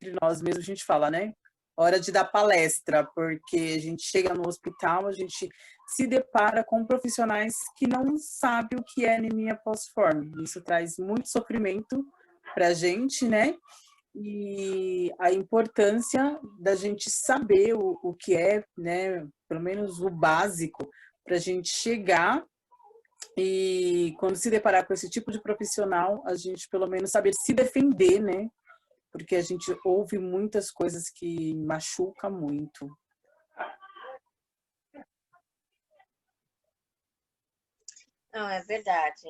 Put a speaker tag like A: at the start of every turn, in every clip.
A: entre nós mesmos, a gente fala, né? Hora de dar palestra, porque a gente chega no hospital, a gente se depara com profissionais que não sabem o que é anemia falciforme. Isso traz muito sofrimento para a gente, né? E a importância da gente saber o que é, né? Pelo menos o básico, para a gente chegar e quando se deparar com esse tipo de profissional, a gente pelo menos saber se defender, né? Porque a gente ouve muitas coisas que machuca muito.
B: Não, é verdade.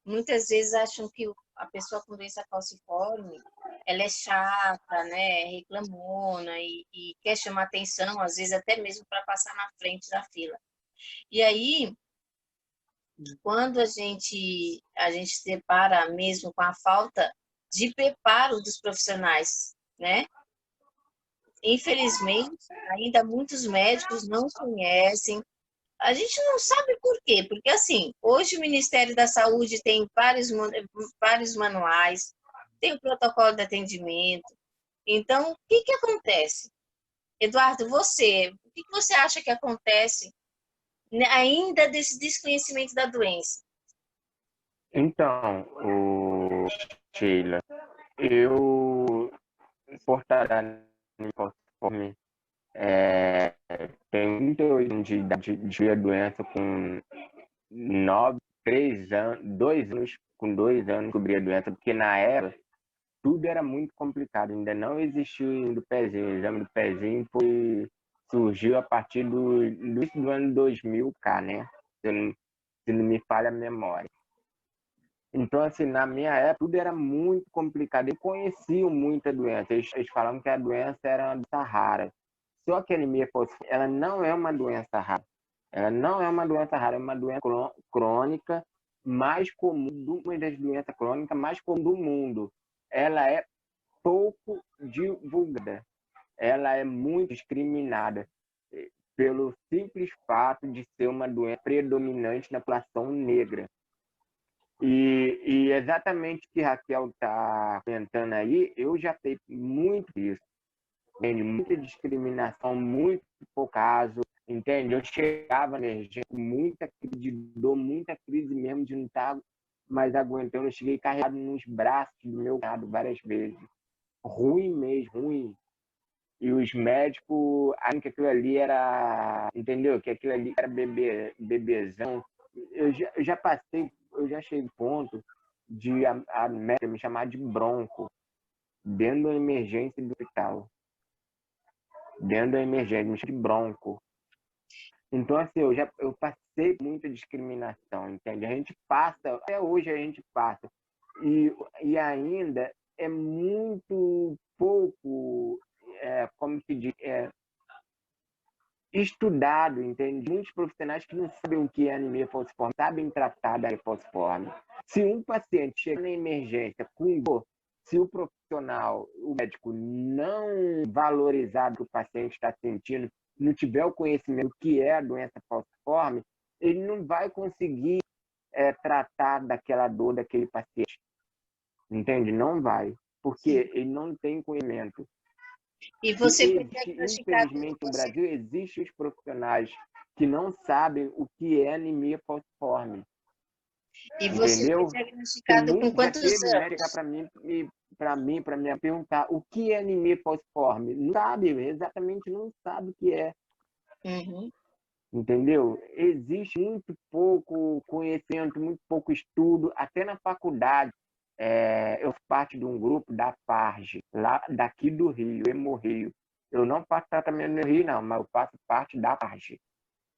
B: Muitas vezes acham que a pessoa com doença falciforme, ela é chata, né, reclamona e quer chamar atenção, às vezes até mesmo para passar na frente da fila. E aí, quando a gente se depara mesmo com a falta de preparo dos profissionais, né? Infelizmente, ainda muitos médicos não conhecem. A gente não sabe por quê, porque assim, hoje o Ministério da Saúde tem vários manuais, tem o protocolo de atendimento. Então, o que que acontece? Eduardo, o que que você acha que acontece, né, ainda desse desconhecimento da doença?
C: Então, Sheila, eu Portará conforme tem 38 anos de idade de a doença com 2 anos, com 2 anos descobri a doença, porque na época tudo era muito complicado, ainda não existia o pezinho, o exame do pezinho surgiu a partir do ano 2000 cá, né? Se não me falha a memória. Então, assim, na minha época, tudo era muito complicado. Eu conhecia muito a doença. Eles falavam que a doença era uma doença rara. Só que a anemia falciforme, ela não é uma doença rara. Ela não é uma doença rara, é uma doença crônica mais comum, uma das doenças crônicas mais comuns do mundo. Ela é pouco divulgada. Ela é muito discriminada pelo simples fato de ser uma doença predominante na população negra. E exatamente o que Raquel está comentando aí, eu já sei muito isso. Entende? Muita discriminação, muito pouco caso, entende? Eu chegava na emergência com muita crise de dor, muita crise mesmo de não estar mais aguentando. Eu cheguei carregado nos braços do meu cunhado várias vezes. Ruim mesmo, ruim. E os médicos acham que aquilo ali era, entendeu? Que aquilo ali era bebezão. Eu já passei, eu já cheguei ao ponto de a médica me chamar de bronco dentro da emergência do hospital. Dentro da emergência, me chama de bronco. Então, assim, eu passei muita discriminação, entende? A gente passa, até hoje a gente passa. E ainda é muito pouco, como se diz, estudado, entende? Muitos profissionais que não sabem o que é anemia falciforme, sabem tratar da anemia falciforme. Se um paciente chega na emergência com dor, se o profissional, o médico, não valorizar o que o paciente está sentindo, não tiver o conhecimento do que é a doença falciforme, ele não vai conseguir tratar daquela dor daquele paciente. Entende? Não vai. Porque ele não tem conhecimento.
B: E você foi diagnosticado.
C: Infelizmente, no Brasil, existem os profissionais que não sabem o que é anemia falciforme.
B: E você
C: entendeu?
B: foi diagnosticado com quantos anos?
C: Para mim, perguntar o que é anemia falciforme. Não sabe, exatamente não sabe o que é.
B: Uhum.
C: Entendeu? Existe muito pouco conhecimento, muito pouco estudo, até na faculdade. Eu faço parte de um grupo da FARJ, lá daqui do Rio, Hemorrio. Eu não faço tratamento no Rio, não, mas eu faço parte da FARJ.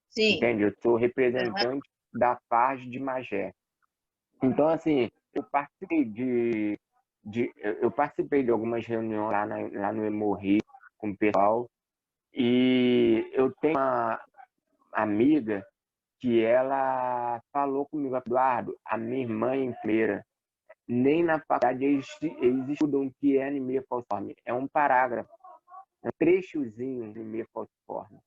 B: Sim.
C: Entende? Eu sou representante da FARJ de Magé. Então, assim, eu participei de algumas reuniões lá no Hemorrio com o pessoal, e eu tenho uma amiga que ela falou comigo, Eduardo, a minha irmã é enfermeira, nem na faculdade eles estudam o que é anemia falciforme. É um parágrafo, é um trechozinho de anemia falciforme.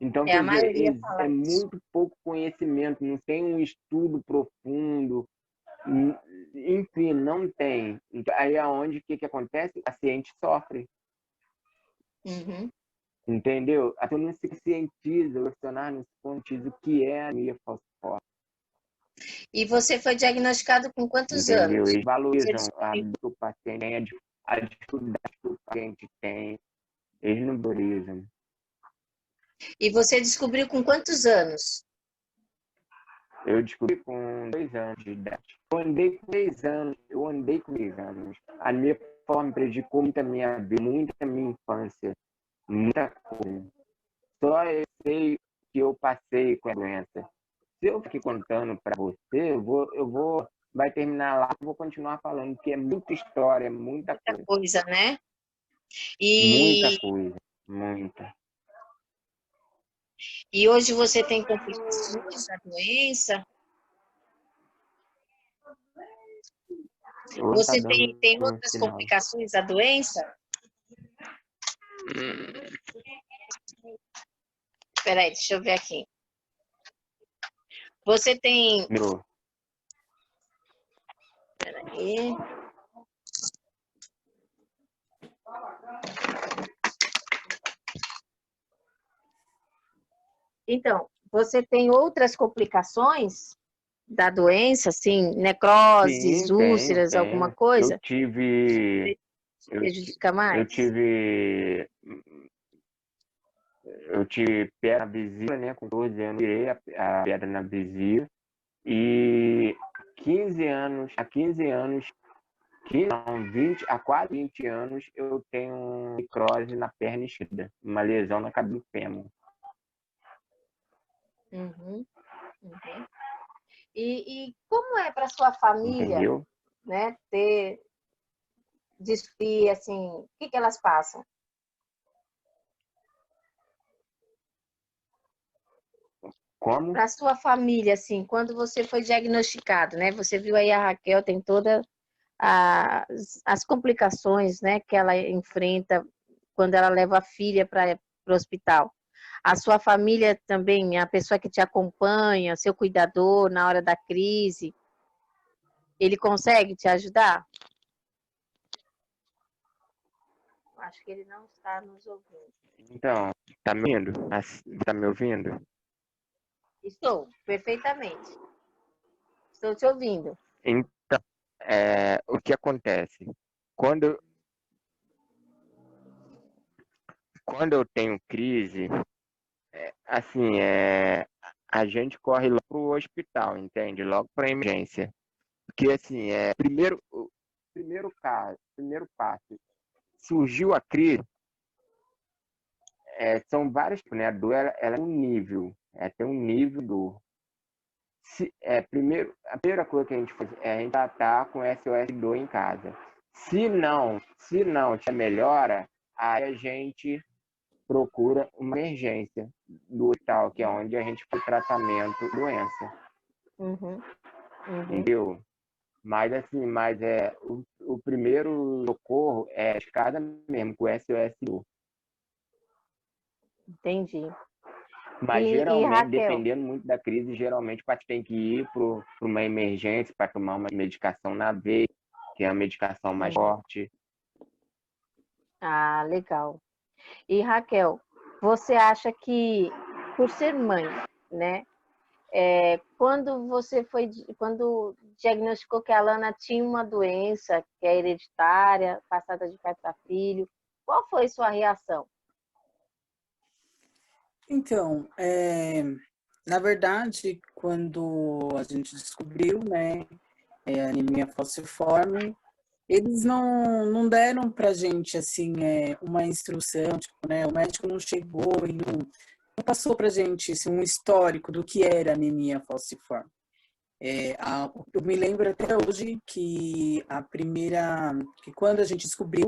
C: Então, quer
B: A maioria
C: dizer,
B: fala
C: é
B: isso.
C: muito pouco conhecimento, não tem um estudo profundo. enfim, não tem. Então, aí é onde que acontece? O paciente sofre,
B: Uhum.
C: entendeu? A pessoa não se conscientiza, o profissional não se conscientiza o que é anemia falciforme,
B: E você foi diagnosticado com quantos
C: entendeu?
B: anos?
C: Eles
B: Você
C: valorizam a
B: descobriu.
C: dor que o paciente tem, a dificuldade que o paciente tem, eles não valorizam.
B: E você descobriu com quantos anos?
C: Eu descobri com 2 anos de idade. Eu andei com 3 anos. A minha forma prejudicou muito a minha vida, muito a minha infância, muita coisa. Só eu sei que eu passei com a doença. Se eu fiquei contando para você, vai terminar lá, eu vou continuar falando, porque é muita história, muita
B: Muita
C: coisa.
B: coisa, né?
C: Muita
B: E,
C: coisa, muita.
B: e hoje você tem complicações da doença?
C: Hoje tá
B: Você tem,
C: dando
B: tem
C: um
B: outras
C: sinal.
B: complicações da doença? Espera aí, deixa eu ver aqui. Você tem...
C: Meu,
B: Espera aí. Então, você tem outras complicações da doença, assim, necroses,
C: sim, tenho,
B: úlceras, alguma
C: tenho.
B: coisa?
C: Eu,
B: Prejudica
C: eu
B: mais?
C: tive Eu tive pedra na vesícula, né? Com 12 anos, tirei a pedra na vesícula. E 15 anos, 15, não, 20, há quase 20 anos, eu tenho necrose na perna esquerda, uma lesão na cabeça do fêmur.
B: Uhum, uhum. E como é para sua família,
C: Entendeu?
B: né, ter, descobrir, assim, o que elas passam?
C: Como?
B: Para sua família, assim, quando você foi diagnosticado, né, você viu aí a Raquel tem todas as complicações, né, que ela enfrenta quando ela leva a filha para o hospital. A sua família também, a pessoa que te acompanha, seu cuidador na hora da crise, ele consegue te ajudar? Acho que ele não está nos ouvindo.
C: Então, tá me ouvindo? Tá me ouvindo?
B: Estou, perfeitamente. Estou te ouvindo.
C: Então, o que acontece? Quando, quando eu tenho crise, assim, a gente corre logo pro hospital, entende? Logo para emergência. Porque, assim, o primeiro passo, surgiu a crise, são várias, né? A dor, ela é um nível, tem um nível do... Primeiro, a primeira coisa que a gente faz é a gente tratar com SOS dor em casa. Se não tiver melhora, aí a gente procura uma emergência do hospital, que é onde a gente faz o tratamento da doença.
B: Uhum, uhum.
C: Entendeu? O primeiro socorro é de cada mesmo, com SOS dor.
B: Entendi.
C: Mas
B: E
C: geralmente,
B: Raquel?
C: dependendo muito da crise, geralmente o paciente tem que ir para uma emergência para tomar uma medicação na veia, que é uma medicação mais forte.
B: Ah, legal. E Raquel, você acha que, por ser mãe, né? Quando diagnosticou que a Alana tinha uma doença que é hereditária, passada de pai para filho, qual foi sua reação?
A: Então, na verdade, quando a gente descobriu, né, a anemia falciforme, eles não deram pra gente, assim, uma instrução, tipo, né, o médico não chegou e não passou pra gente, assim, um histórico do que era anemia falciforme. Eu me lembro até hoje que quando a gente descobriu,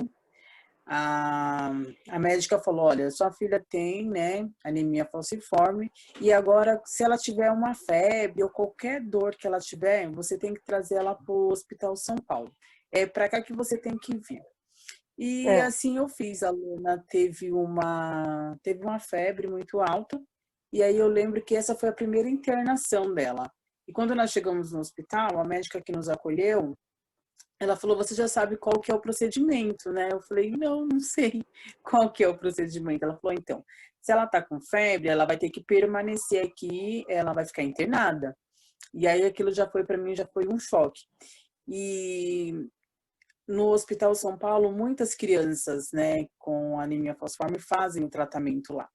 A: a médica falou, olha, sua filha tem, né, anemia falciforme, e agora, se ela tiver uma febre ou qualquer dor que ela tiver, você tem que trazer ela para o Hospital São Paulo. É para cá que você tem que vir. E
B: É.
A: assim eu fiz. A Luna teve uma febre muito alta, e aí eu lembro que essa foi a primeira internação dela. E quando nós chegamos no hospital, a médica que nos acolheu, ela falou, você já sabe qual que é o procedimento, né? Eu falei, não sei qual que é o procedimento. Ela falou, então, se ela tá com febre, ela vai ter que permanecer aqui, ela vai ficar internada. E aí aquilo já foi para mim, já foi um choque. E no Hospital São Paulo, muitas crianças, né, com anemia falciforme fazem o tratamento lá.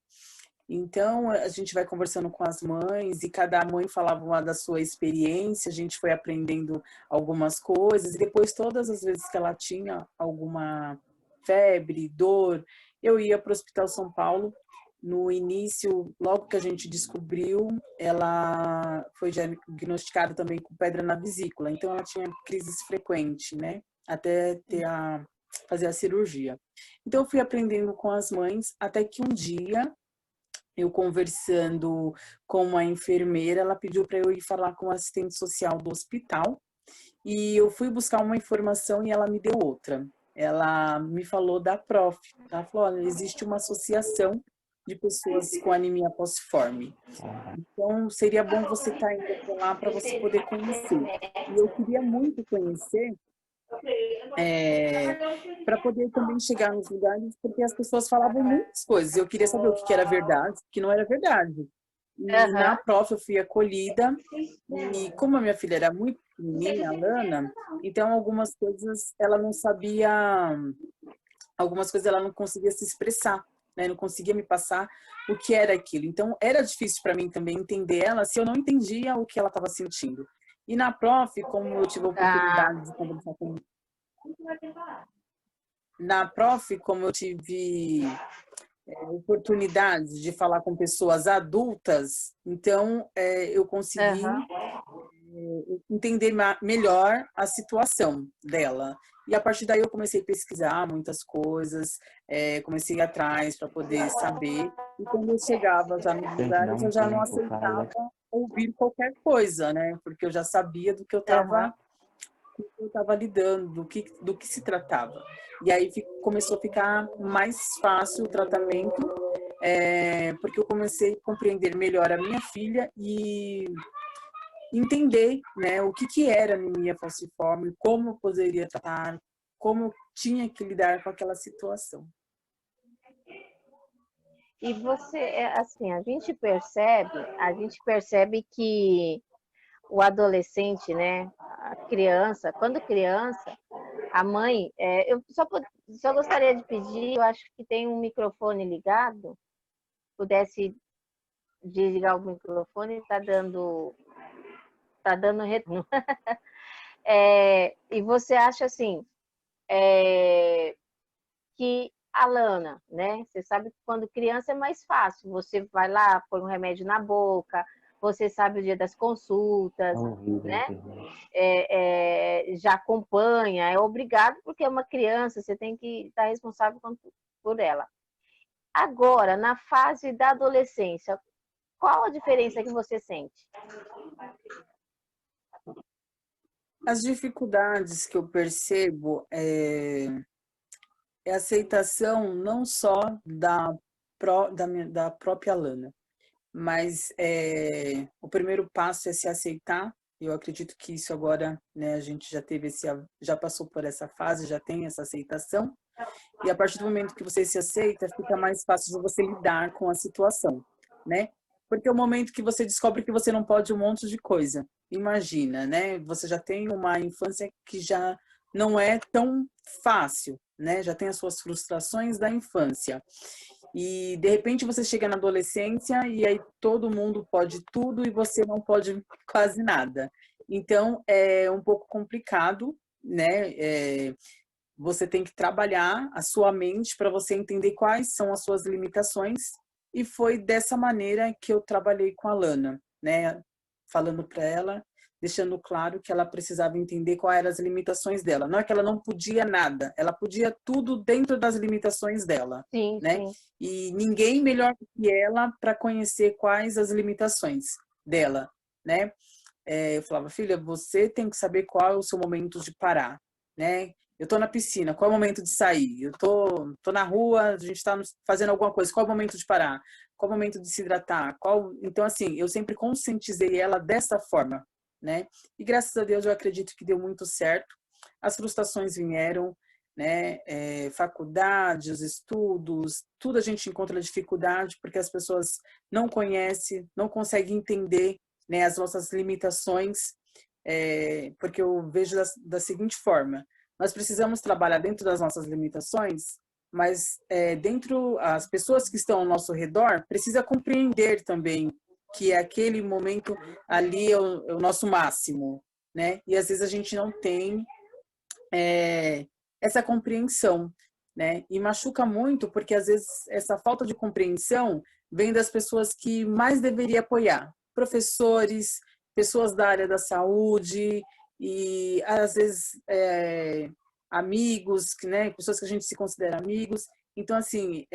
A: Então, a gente vai conversando com as mães e cada mãe falava uma da sua experiência, a gente foi aprendendo algumas coisas e depois todas as vezes que ela tinha alguma febre, dor, eu ia para o Hospital São Paulo. No início, logo que a gente descobriu, ela foi diagnosticada também com pedra na vesícula, então ela tinha crises frequentes, né? Até fazer a cirurgia. Então, eu fui aprendendo com as mães, até que um dia, eu conversando com uma enfermeira, ela pediu para eu ir falar com o assistente social do hospital, e eu fui buscar uma informação e ela me deu outra. Ela me falou da PROF. Ela falou, olha, existe uma associação de pessoas com anemia falciforme. Então, seria bom você estar indo para lá para você poder conhecer. E eu queria muito conhecer, para poder também chegar nos lugares, porque as pessoas falavam muitas coisas. Eu queria saber o que era verdade, o que não era verdade. E na PROF eu fui acolhida, e como a minha filha era muito pequenininha, a Lana, então algumas coisas ela não sabia, algumas coisas ela não conseguia se expressar, né? Não conseguia me passar o que era aquilo. Então era difícil para mim também entender ela se eu não entendia o que ela estava sentindo. E na PROF, como eu tive a oportunidade de conversar com... Na PROF, como eu tive oportunidade de falar com pessoas adultas, então eu consegui entender melhor a situação dela. E a partir daí eu comecei a pesquisar muitas coisas, comecei a ir atrás para poder saber. E quando eu chegava já nos lugares, eu já não aceitava ouvir qualquer coisa, né? Porque eu já sabia do que eu estava lidando, do que se tratava. E aí começou a ficar mais fácil o tratamento, porque eu comecei a compreender melhor a minha filha e entender, né, o que era anemia falciforme, como eu poderia tratar, como eu tinha que lidar com aquela situação.
B: E você, assim, a gente percebe que o adolescente, né, a criança, quando criança, a mãe, eu só gostaria de pedir, eu acho que tem um microfone ligado, pudesse desligar o microfone, está dando retorno. E você acha assim, que a Lana, né? Você sabe que quando criança é mais fácil, você vai lá, põe um remédio na boca, você sabe o dia das consultas, né? Já acompanha, é obrigado porque é uma criança, você tem que estar responsável por ela. Agora, na fase da adolescência, qual a diferença que você sente?
A: As dificuldades que eu percebo é a aceitação não só da própria Lana, mas o primeiro passo é se aceitar. Eu acredito que isso agora, né, a gente já passou por essa fase, já tem essa aceitação. E a partir do momento que você se aceita, fica mais fácil de você lidar com a situação, né? Porque é o momento que você descobre que você não pode um monte de coisa. Imagina, né? Você já tem uma infância que já não é tão fácil, né? Já tem as suas frustrações da infância. E de repente você chega na adolescência e aí todo mundo pode tudo e você não pode quase nada. Então é um pouco complicado, né? Você tem que trabalhar a sua mente para você entender quais são as suas limitações. E foi dessa maneira que eu trabalhei com a Lana, né? Falando para ela, deixando claro que ela precisava entender quais eram as limitações dela. Não é que ela não podia nada, ela podia tudo dentro das limitações dela,
B: Sim,
A: né?
B: sim.
A: E ninguém melhor que ela para conhecer quais as limitações dela, né? Eu falava, filha, você tem que saber qual é o seu momento de parar, né? Eu tô na piscina, qual é o momento de sair? Eu tô na rua, a gente tá fazendo alguma coisa, qual é o momento de parar? Qual é o momento de se hidratar? Então, assim, eu sempre conscientizei ela dessa forma, né? E graças a Deus eu acredito que deu muito certo. as frustrações vieram, né? Faculdade, os estudos, tudo a gente encontra dificuldade porque as pessoas não conhecem, não conseguem entender, né, as nossas limitações, porque eu vejo da seguinte forma: nós precisamos trabalhar dentro das nossas limitações, mas dentro as pessoas que estão ao nosso redor precisa compreender também que aquele momento ali é o nosso máximo, né? E às vezes a gente não tem essa compreensão, né? E machuca muito porque às vezes essa falta de compreensão vem das pessoas que mais deveria apoiar, professores, pessoas da área da saúde e às vezes amigos, né? Pessoas que a gente se considera amigos. Então assim,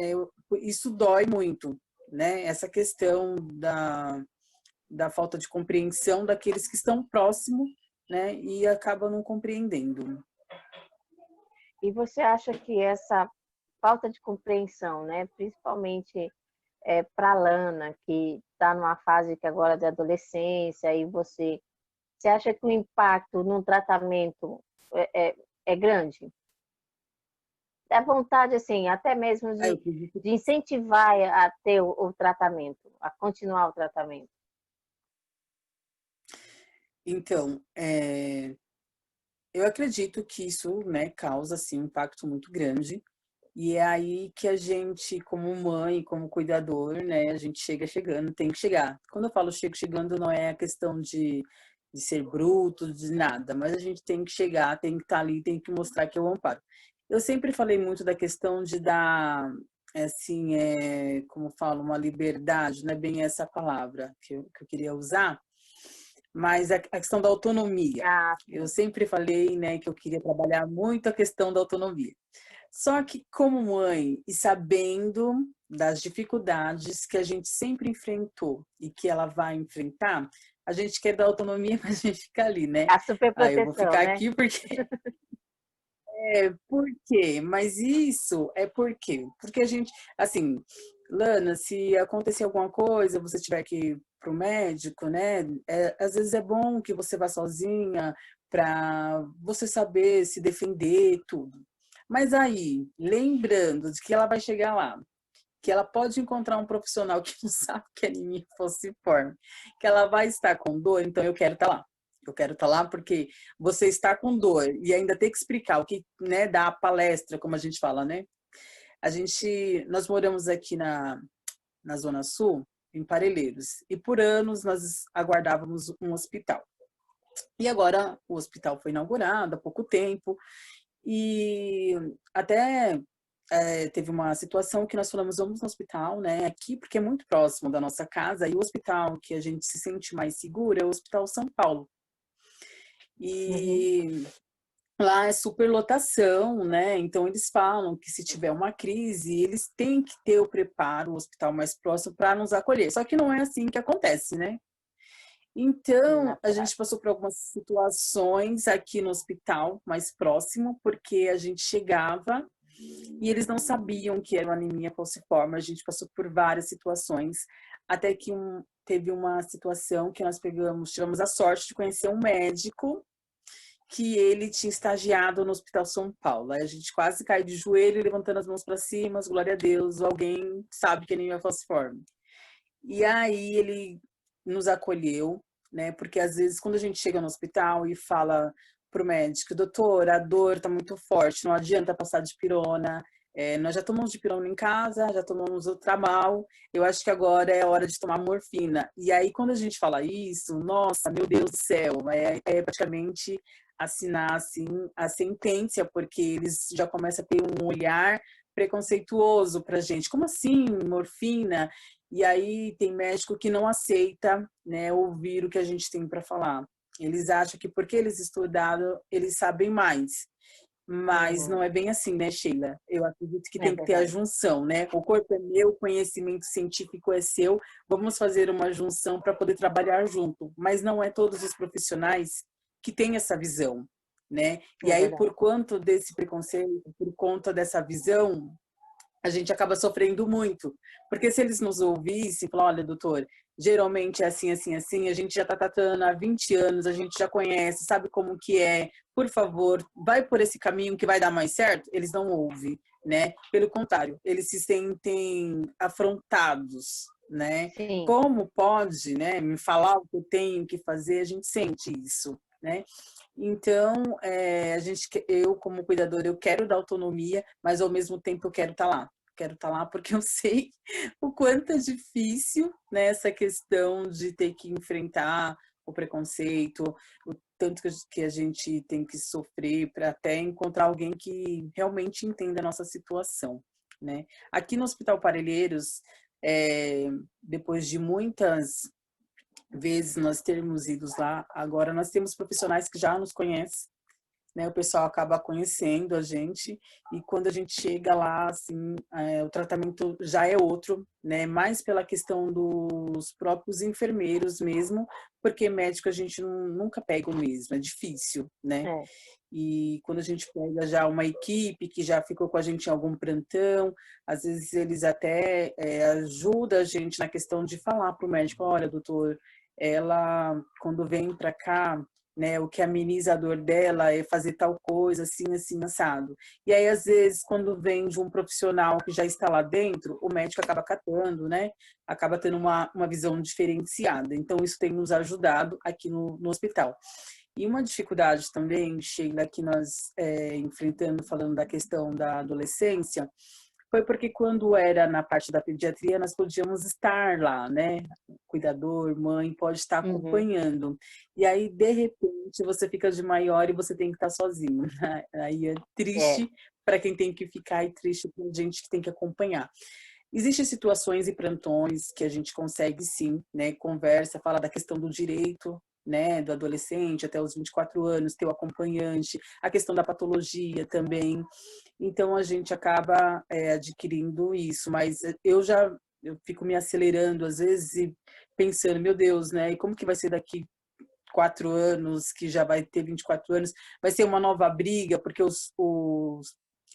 A: isso dói muito, né? Essa questão da falta de compreensão daqueles que estão próximos, né? E acabam não compreendendo.
D: E você acha que essa falta de compreensão, né, principalmente para a Lana, que está numa fase que agora de adolescência, e você acha que o impacto no tratamento é grande? Dá vontade, assim, até mesmo de incentivar a ter o tratamento, a continuar o tratamento.
A: Então, eu acredito que isso, né, causa assim, um impacto muito grande. E é aí que a gente, como mãe, como cuidador, né, a gente chegando, tem que chegar. Quando eu falo chegando, não é a questão de ser bruto, de nada, mas a gente tem que chegar, tem que estar ali, tem que mostrar que é o amparo. Eu sempre falei muito da questão de dar, assim, como eu falo, uma liberdade, não é bem essa palavra que eu queria usar, mas a questão da autonomia. Eu sempre falei, né, que eu queria trabalhar muito a questão da autonomia. Só que como mãe e sabendo das dificuldades que a gente sempre enfrentou e que ela vai enfrentar, a gente quer dar autonomia, mas a gente fica ali, né?
D: A superproteção,
A: eu vou ficar
D: né?
A: aqui porque... por quê? Mas isso é por quê? Porque a gente, assim, Lana, se acontecer alguma coisa, você tiver que ir para o médico, né? Às vezes é bom que você vá sozinha para você saber se defender, tudo. Mas aí, lembrando de que ela vai chegar lá, que ela pode encontrar um profissional que não sabe que é anemia falciforme, que ela vai estar com dor, então eu quero estar lá. Eu quero estar lá porque você está com dor e ainda tem que explicar o que, né, dá a palestra, como a gente fala, né? Nós moramos aqui na Zona Sul, em Parelheiros, e por anos nós aguardávamos um hospital. E agora o hospital foi inaugurado há pouco tempo e até teve uma situação que nós falamos, vamos no hospital, né, aqui, porque é muito próximo da nossa casa, e o hospital que a gente se sente mais seguro é o Hospital São Paulo. E lá é superlotação, né? Então eles falam que se tiver uma crise, eles têm que ter o preparo, o hospital mais próximo para nos acolher. Só que não é assim que acontece, né? Então, a gente passou por algumas situações aqui no hospital mais próximo, porque a gente chegava e eles não sabiam que era uma anemia falciforme. A gente passou por várias situações, até que teve uma situação que nós tivemos a sorte de conhecer um médico que ele tinha estagiado no Hospital São Paulo. Aí a gente quase caiu de joelho, levantando as mãos para cima, glória a Deus, alguém sabe que a anemia falciforme. E aí ele nos acolheu, né? Porque às vezes quando a gente chega no hospital e fala pro médico, doutor, a dor tá muito forte, não adianta passar de pirona, nós já tomamos de pirona em casa, já tomamos o Tramal, eu acho que agora é hora de tomar morfina. E aí quando a gente fala isso, nossa, meu Deus do céu, é praticamente assinar assim a sentença, porque eles já começam a ter um olhar preconceituoso pra gente. Como assim, morfina? E aí tem médico que não aceita, né, ouvir o que a gente tem para falar. Eles acham que porque eles estudaram, eles sabem mais. Mas não é bem assim, né, Sheila? Eu acredito que tem que ter a junção, né? O corpo é meu, o conhecimento científico é seu. Vamos fazer uma junção para poder trabalhar junto. Mas não é todos os profissionais que têm essa visão, né? E aí, por conta desse preconceito, por conta dessa visão, a gente acaba sofrendo muito. Porque se eles nos ouvissem, falar, olha, doutor, geralmente é assim, assim, assim, a gente já está tratando há 20 anos, a gente já conhece, sabe como que é, por favor, vai por esse caminho que vai dar mais certo, eles não ouvem, né? Pelo contrário, eles se sentem afrontados, né?
D: Sim,
A: Como pode, né, me falar o que eu tenho que fazer? A gente sente isso, né? Então, eu como cuidadora, eu quero dar autonomia, mas ao mesmo tempo eu quero estar lá. Quero estar lá porque eu sei o quanto é difícil, né, essa questão de ter que enfrentar o preconceito, o tanto que a gente tem que sofrer para até encontrar alguém que realmente entenda a nossa situação, né? Aqui no Hospital Parelheiros, depois de muitas vezes nós termos ido lá, agora nós temos profissionais que já nos conhecem, né? O pessoal acaba conhecendo a gente e quando a gente chega lá, assim, o tratamento já é outro, né? Mais pela questão dos próprios enfermeiros mesmo, porque médico a gente nunca pega o mesmo, é difícil, né?
D: é.
A: E quando a gente pega já uma equipe que já ficou com a gente em algum plantão, às vezes eles até ajudam a gente na questão de falar para o médico, olha, doutor, ela quando vem para cá, né, o que ameniza a dor dela é fazer tal coisa, assim, assim, assado. E aí, às vezes, quando vem de um profissional que já está lá dentro, o médico acaba catando, né? Acaba tendo uma visão diferenciada. Então, isso tem nos ajudado aqui no hospital. E uma dificuldade também, Sheila, que nós enfrentando, falando da questão da adolescência, foi porque quando era na parte da pediatria, nós podíamos estar lá, né? Cuidador, mãe, pode estar
D: Uhum.
A: acompanhando. E aí, de repente, você fica de maior e você tem que estar sozinho, né? Aí é
D: É.
A: triste para quem tem que ficar e triste para gente que tem que acompanhar. Existem situações e plantões que a gente consegue sim, né? Conversa, fala da questão do direito, né? Do adolescente até os 24 anos, ter o acompanhante, a questão da patologia também. Então a gente acaba adquirindo isso, mas eu fico me acelerando às vezes e pensando, meu Deus, né? E como que vai ser daqui 4 anos, que já vai ter 24 anos? Vai ser uma nova briga, porque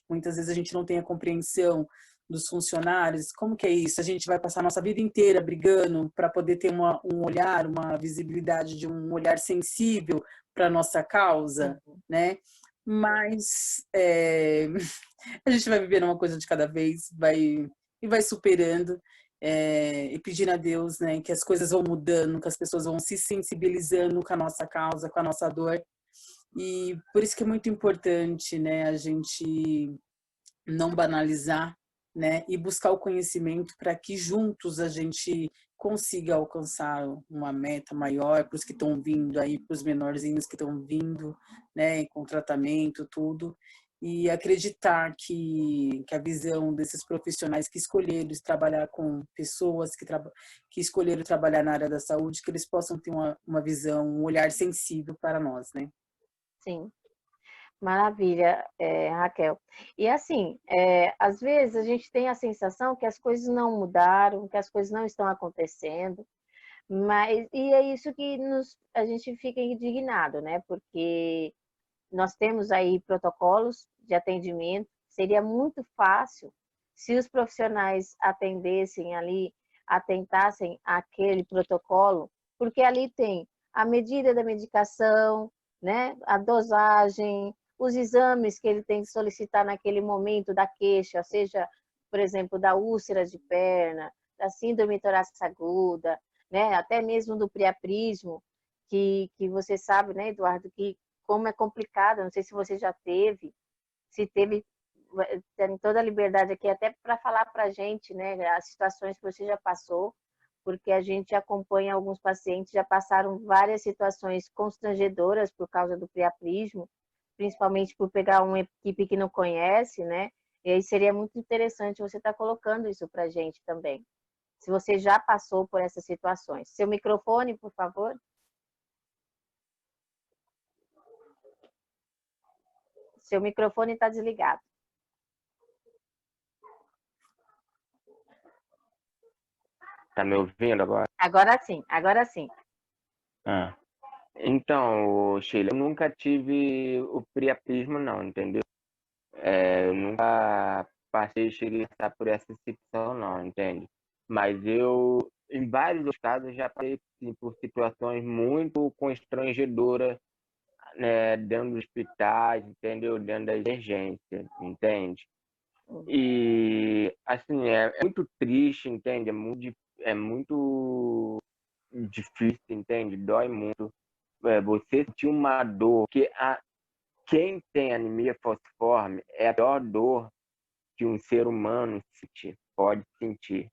A: muitas vezes a gente não tem a compreensão dos funcionários. Como que é isso? A gente vai passar a nossa vida inteira brigando para poder ter um olhar, uma visibilidade de um olhar sensível para a nossa causa,
D: Uhum.
A: né? Mas a gente vai vivendo uma coisa de cada vez, vai superando e pedindo a Deus, né, que as coisas vão mudando, que as pessoas vão se sensibilizando com a nossa causa, com a nossa dor. E por isso que é muito importante, né, a gente não banalizar, né, e buscar o conhecimento para que juntos a gente consiga alcançar uma meta maior para os que estão vindo aí, para os menorzinhos que estão vindo, né, com tratamento, tudo, e acreditar que a visão desses profissionais que escolheram trabalhar com pessoas que escolheram trabalhar na área da saúde, que eles possam ter uma visão, um olhar sensível para nós, né?
D: Sim. Maravilha, Raquel. E assim, às vezes a gente tem a sensação que as coisas não mudaram, que as coisas não estão acontecendo, mas e é isso que a gente fica indignado, né? Porque nós temos aí protocolos de atendimento, seria muito fácil se os profissionais atendessem ali, atentassem àquele protocolo, porque ali tem a medida da medicação, né, a dosagem, os exames que ele tem que solicitar naquele momento da queixa, seja, por exemplo, da úlcera de perna, da síndrome torácica aguda, né, até mesmo do priaprismo, que você sabe, né, Eduardo, que como é complicado, não sei se você já teve, se teve, tem toda a liberdade aqui até para falar para a gente, né, as situações que você já passou, porque a gente acompanha alguns pacientes, já passaram várias situações constrangedoras por causa do priaprismo, principalmente por pegar uma equipe que não conhece, né, e aí seria muito interessante você estar colocando isso para a gente também, se você já passou por essas situações. Seu microfone, por favor. Seu microfone está desligado.
C: Tá me ouvindo agora?
D: Agora sim, agora sim.
C: Ah. Então, Sheila, eu nunca tive o priapismo, não, entendeu? Eu nunca cheguei a passar por essa situação, não, entende? Mas em vários casos, eu já passei assim, por situações muito constrangedoras, né, dentro dos hospitais, entendeu? Dentro da emergência, entende? E, assim, é muito triste, entende? É muito difícil, entende? Dói muito. Você sentir uma dor, quem tem anemia falciforme é a pior dor que um ser humano pode sentir.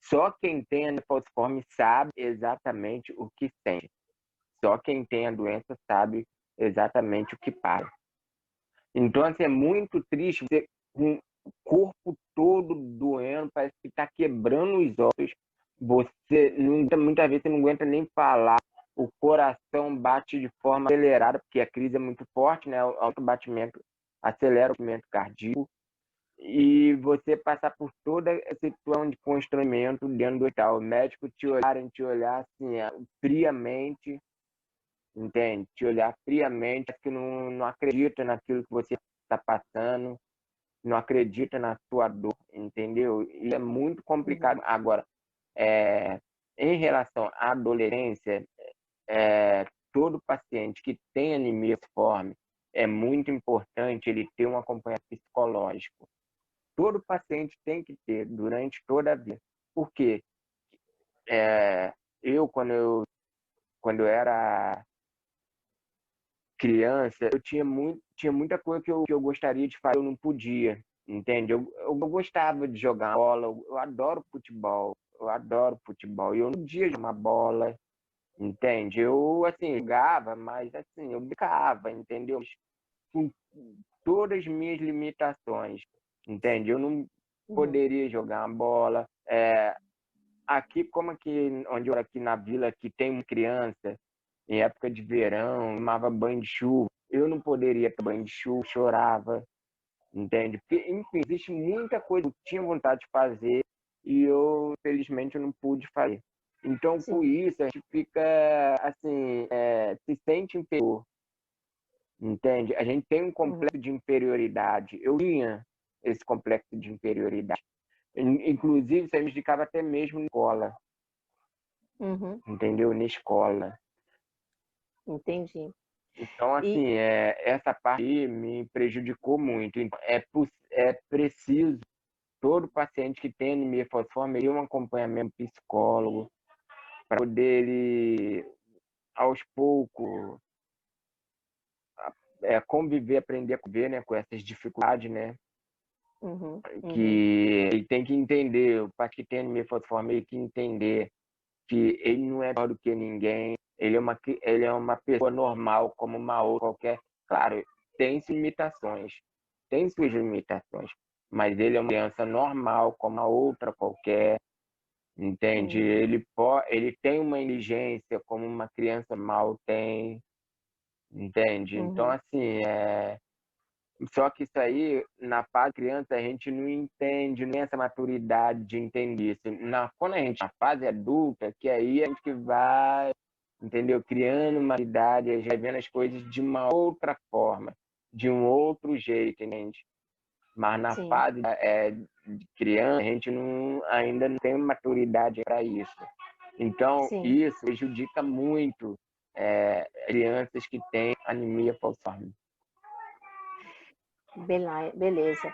C: Só quem tem anemia falciforme sabe exatamente o que sente. Só quem tem a doença sabe exatamente o que passa. Então, assim, é muito triste você com o corpo todo doendo, parece que está quebrando os ossos. Você muitas vezes você não aguenta nem falar. O coração bate de forma acelerada, porque a crise é muito forte, né? O alto batimento acelera o batimento cardíaco. E você passar por toda essa situação de constrangimento dentro do hospital. O médico te olhar assim, friamente, entende? Te olhar friamente, que não acredita naquilo que você está passando, não acredita na sua dor, entendeu? E é muito complicado. Agora, em relação à adolescência, todo paciente que tem anemia falciforme, é muito importante ele ter um acompanhamento psicológico. Todo paciente tem que ter durante toda a vida. Por quê? Quando eu era criança, eu tinha muita coisa que eu gostaria de fazer, eu não podia, entende? Eu gostava de jogar bola, eu adoro futebol, e eu não podia jogar bola, entende? Eu, assim, jogava, mas, assim, eu brincava, entendeu? Com todas as minhas limitações, entende? Eu não poderia jogar uma bola. Aqui, como aqui, onde eu aqui na vila, que tem uma criança, em época de verão, tomava banho de chuva. Eu não poderia tomar banho de chuva, chorava, entende? Porque, enfim, existe muita coisa que eu tinha vontade de fazer e eu, felizmente, eu não pude fazer. Então,
D: Sim.
C: por isso, a gente fica, assim, se sente inferior, entende? A gente tem um complexo de inferioridade. Eu tinha esse complexo de inferioridade. Inclusive, isso aí me indicava até mesmo na escola, entendeu? Na escola.
D: Entendi.
C: Então, assim, essa parte aí me prejudicou muito. Então, é preciso todo paciente que tem anemia falciforme ter um acompanhamento psicólogo para poder ele, aos poucos, conviver, aprender a conviver, né, com essas dificuldades, né? Que ele tem que entender, o paciente que tem anemia falciforme, ele tem que entender que ele não é melhor do que ninguém, ele é uma pessoa normal, como uma outra qualquer. Claro, tem suas limitações, mas ele é uma criança normal, como a outra qualquer, entende? Ele tem uma inteligência como uma criança normal tem, entende? Então, assim, só que isso aí, na fase criança, a gente não entende, nem essa maturidade de entender isso. Quando a gente na fase adulta, que aí a gente que vai, entendeu? Criando uma idade, a gente vai vendo as coisas de uma outra forma, de um outro jeito, entende? Mas na fase de criança, a gente ainda não tem maturidade para isso. Então, isso prejudica muito crianças que têm anemia falciforme.
D: Beleza.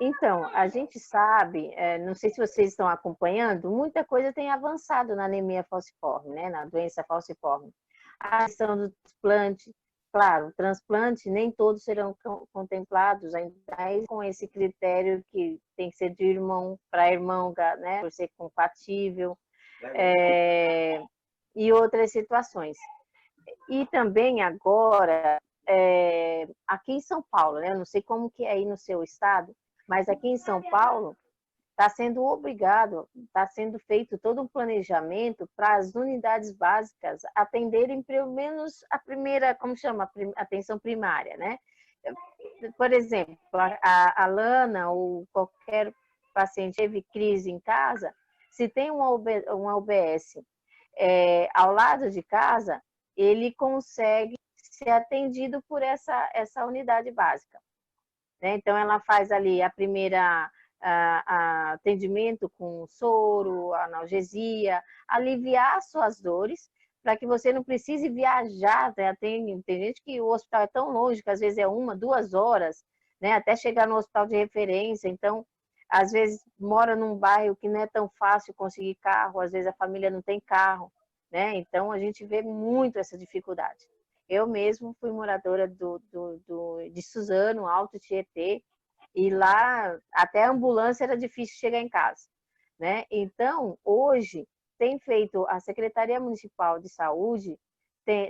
D: Então, a gente sabe, não sei se vocês estão acompanhando, muita coisa tem avançado na anemia falciforme, né, na doença falciforme. A questão do transplante, claro, o transplante nem todos serão contemplados, ainda mais com esse critério que tem que ser de irmão para irmão, né, por ser compatível, e outras situações. E também agora, aqui em São Paulo, né? Eu não sei como que é aí no seu estado, mas aqui em São Paulo está sendo feito todo um planejamento para as unidades básicas atenderem pelo menos a primeira, como chama, atenção primária, né? Por exemplo, a Lana ou qualquer paciente teve crise em casa, se tem uma UBS ao lado de casa, ele consegue ser atendido por essa unidade básica, né? Então, ela faz ali a primeira atendimento com soro, analgesia, aliviar suas dores, para que você não precise viajar, né? Tem gente que o hospital é tão longe que às vezes é 1, 2 horas, né, até chegar no hospital de referência. Então, às vezes mora num bairro que não é tão fácil conseguir carro, às vezes a família não tem carro, né? Então a gente vê muito essa dificuldade. Eu mesmo fui moradora de Suzano, Alto Tietê, e lá até a ambulância era difícil chegar em casa, né? Então, hoje, tem feito, a Secretaria Municipal de Saúde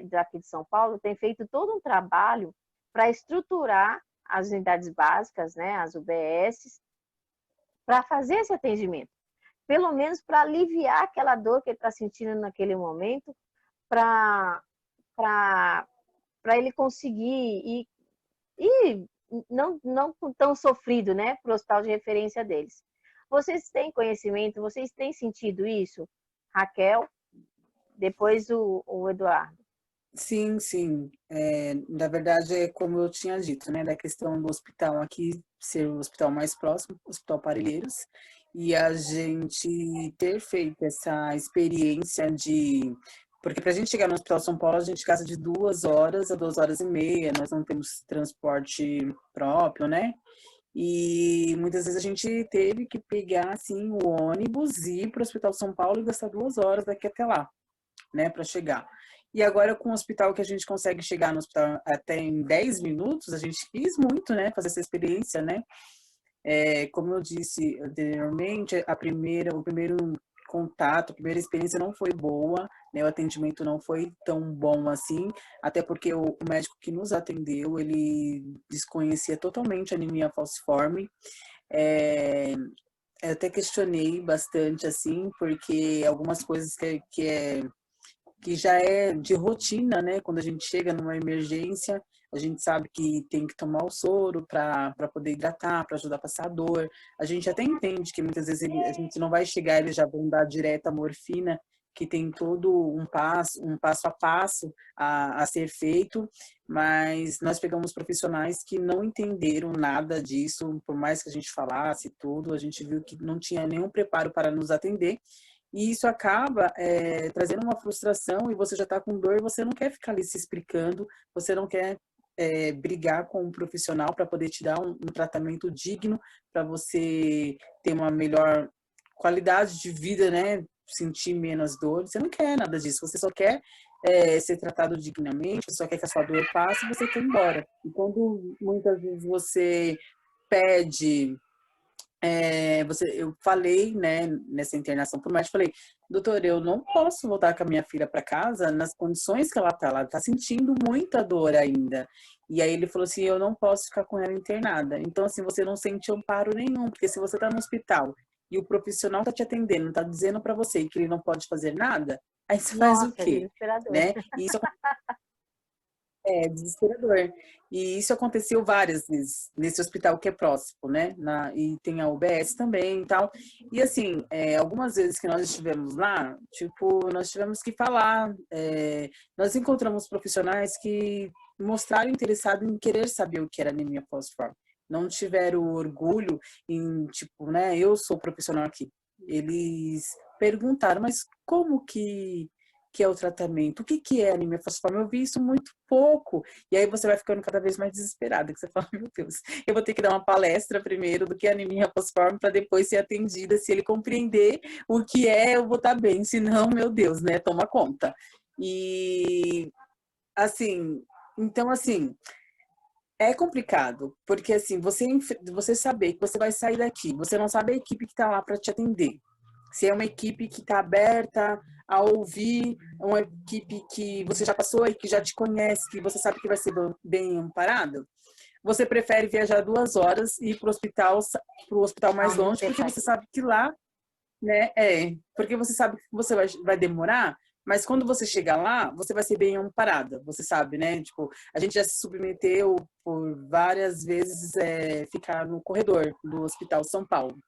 D: daqui de São Paulo tem feito todo um trabalho para estruturar as unidades básicas, né, as UBSs, para fazer esse atendimento, pelo menos para aliviar aquela dor que ele está sentindo naquele momento, para ele conseguir ir não tão sofrido, né, para o hospital de referência deles. Vocês têm conhecimento, vocês têm sentido isso? Raquel, depois o Eduardo.
A: Sim, sim. Na verdade, é como eu tinha dito, né, da questão do hospital aqui ser o hospital mais próximo, o Hospital Parelheiros, e a gente ter feito essa experiência de... Porque para a gente chegar no Hospital São Paulo, a gente gasta de 2 horas a 2 horas e meia, nós não temos transporte próprio, né? E muitas vezes a gente teve que pegar, assim, o ônibus e ir para o Hospital São Paulo e gastar 2 horas daqui até lá, né, para chegar. E agora com o hospital que a gente consegue chegar no hospital até em 10 minutos, a gente quis muito, né, fazer essa experiência, né? Como eu disse anteriormente, o primeiro contato, a primeira experiência não foi boa, né? O atendimento não foi tão bom assim, até porque o médico que nos atendeu, ele desconhecia totalmente a anemia falciforme. Eu até questionei bastante, assim, porque algumas coisas que já é de rotina, né? Quando a gente chega numa emergência, a gente sabe que tem que tomar o soro para poder hidratar, para ajudar a passar a dor. A gente até entende que muitas vezes a gente não vai chegar, eles já vão dar direto a morfina, que tem todo um passo a passo a ser feito, mas nós pegamos profissionais que não entenderam nada disso, por mais que a gente falasse tudo, a gente viu que não tinha nenhum preparo para nos atender. E isso acaba trazendo uma frustração, e você já está com dor, você não quer ficar ali se explicando, você não quer brigar com um profissional para poder te dar um tratamento digno, para você ter uma melhor qualidade de vida, né? Sentir menos dor. Você não quer nada disso, você só quer ser tratado dignamente, você só quer que a sua dor passe e você quer ir embora. E quando muitas vezes você pede... eu falei, né, nessa internação por mais, falei, doutor, eu não posso voltar com a minha filha para casa nas condições que ela tá sentindo muita dor ainda. E aí ele falou assim, eu não posso ficar com ela internada. Então, assim, você não sente amparo nenhum, porque se você tá no hospital e o profissional tá te atendendo, tá dizendo para você que ele não pode fazer nada, aí você faz o
D: Nossa,
A: quê?
D: desesperador.
A: Né? E isso é desesperador. E isso aconteceu várias vezes nesse hospital que é próximo, né? E tem a UBS também e tal. E assim, algumas vezes que nós estivemos lá, tipo, nós tivemos que falar. Nós encontramos profissionais que mostraram interessado em querer saber o que era anemia falciforme. Não tiveram orgulho em, tipo, né? Eu sou profissional aqui. Eles perguntaram, mas como que é o tratamento? O que é anemia falciforme? Eu vi isso muito pouco. E aí você vai ficando cada vez mais desesperada, que você fala, meu Deus, eu vou ter que dar uma palestra primeiro do que é anemia falciforme para depois ser atendida. Se ele compreender o que é, eu vou estar bem. Se não, meu Deus, né? Toma conta. E, assim, então, assim, é complicado, porque, assim, você saber que você vai sair daqui, você não sabe a equipe que está lá para te atender. Se é uma equipe que está aberta a ouvir, uma equipe que você já passou e que já te conhece, que você sabe que vai ser bem amparado, você prefere viajar 2 horas e ir para o hospital mais longe, porque você sabe que lá, né, porque você sabe que você vai demorar, mas quando você chegar lá, você vai ser bem amparada, você sabe, né? Tipo, a gente já se submeteu por várias vezes ficar no corredor do Hospital São Paulo.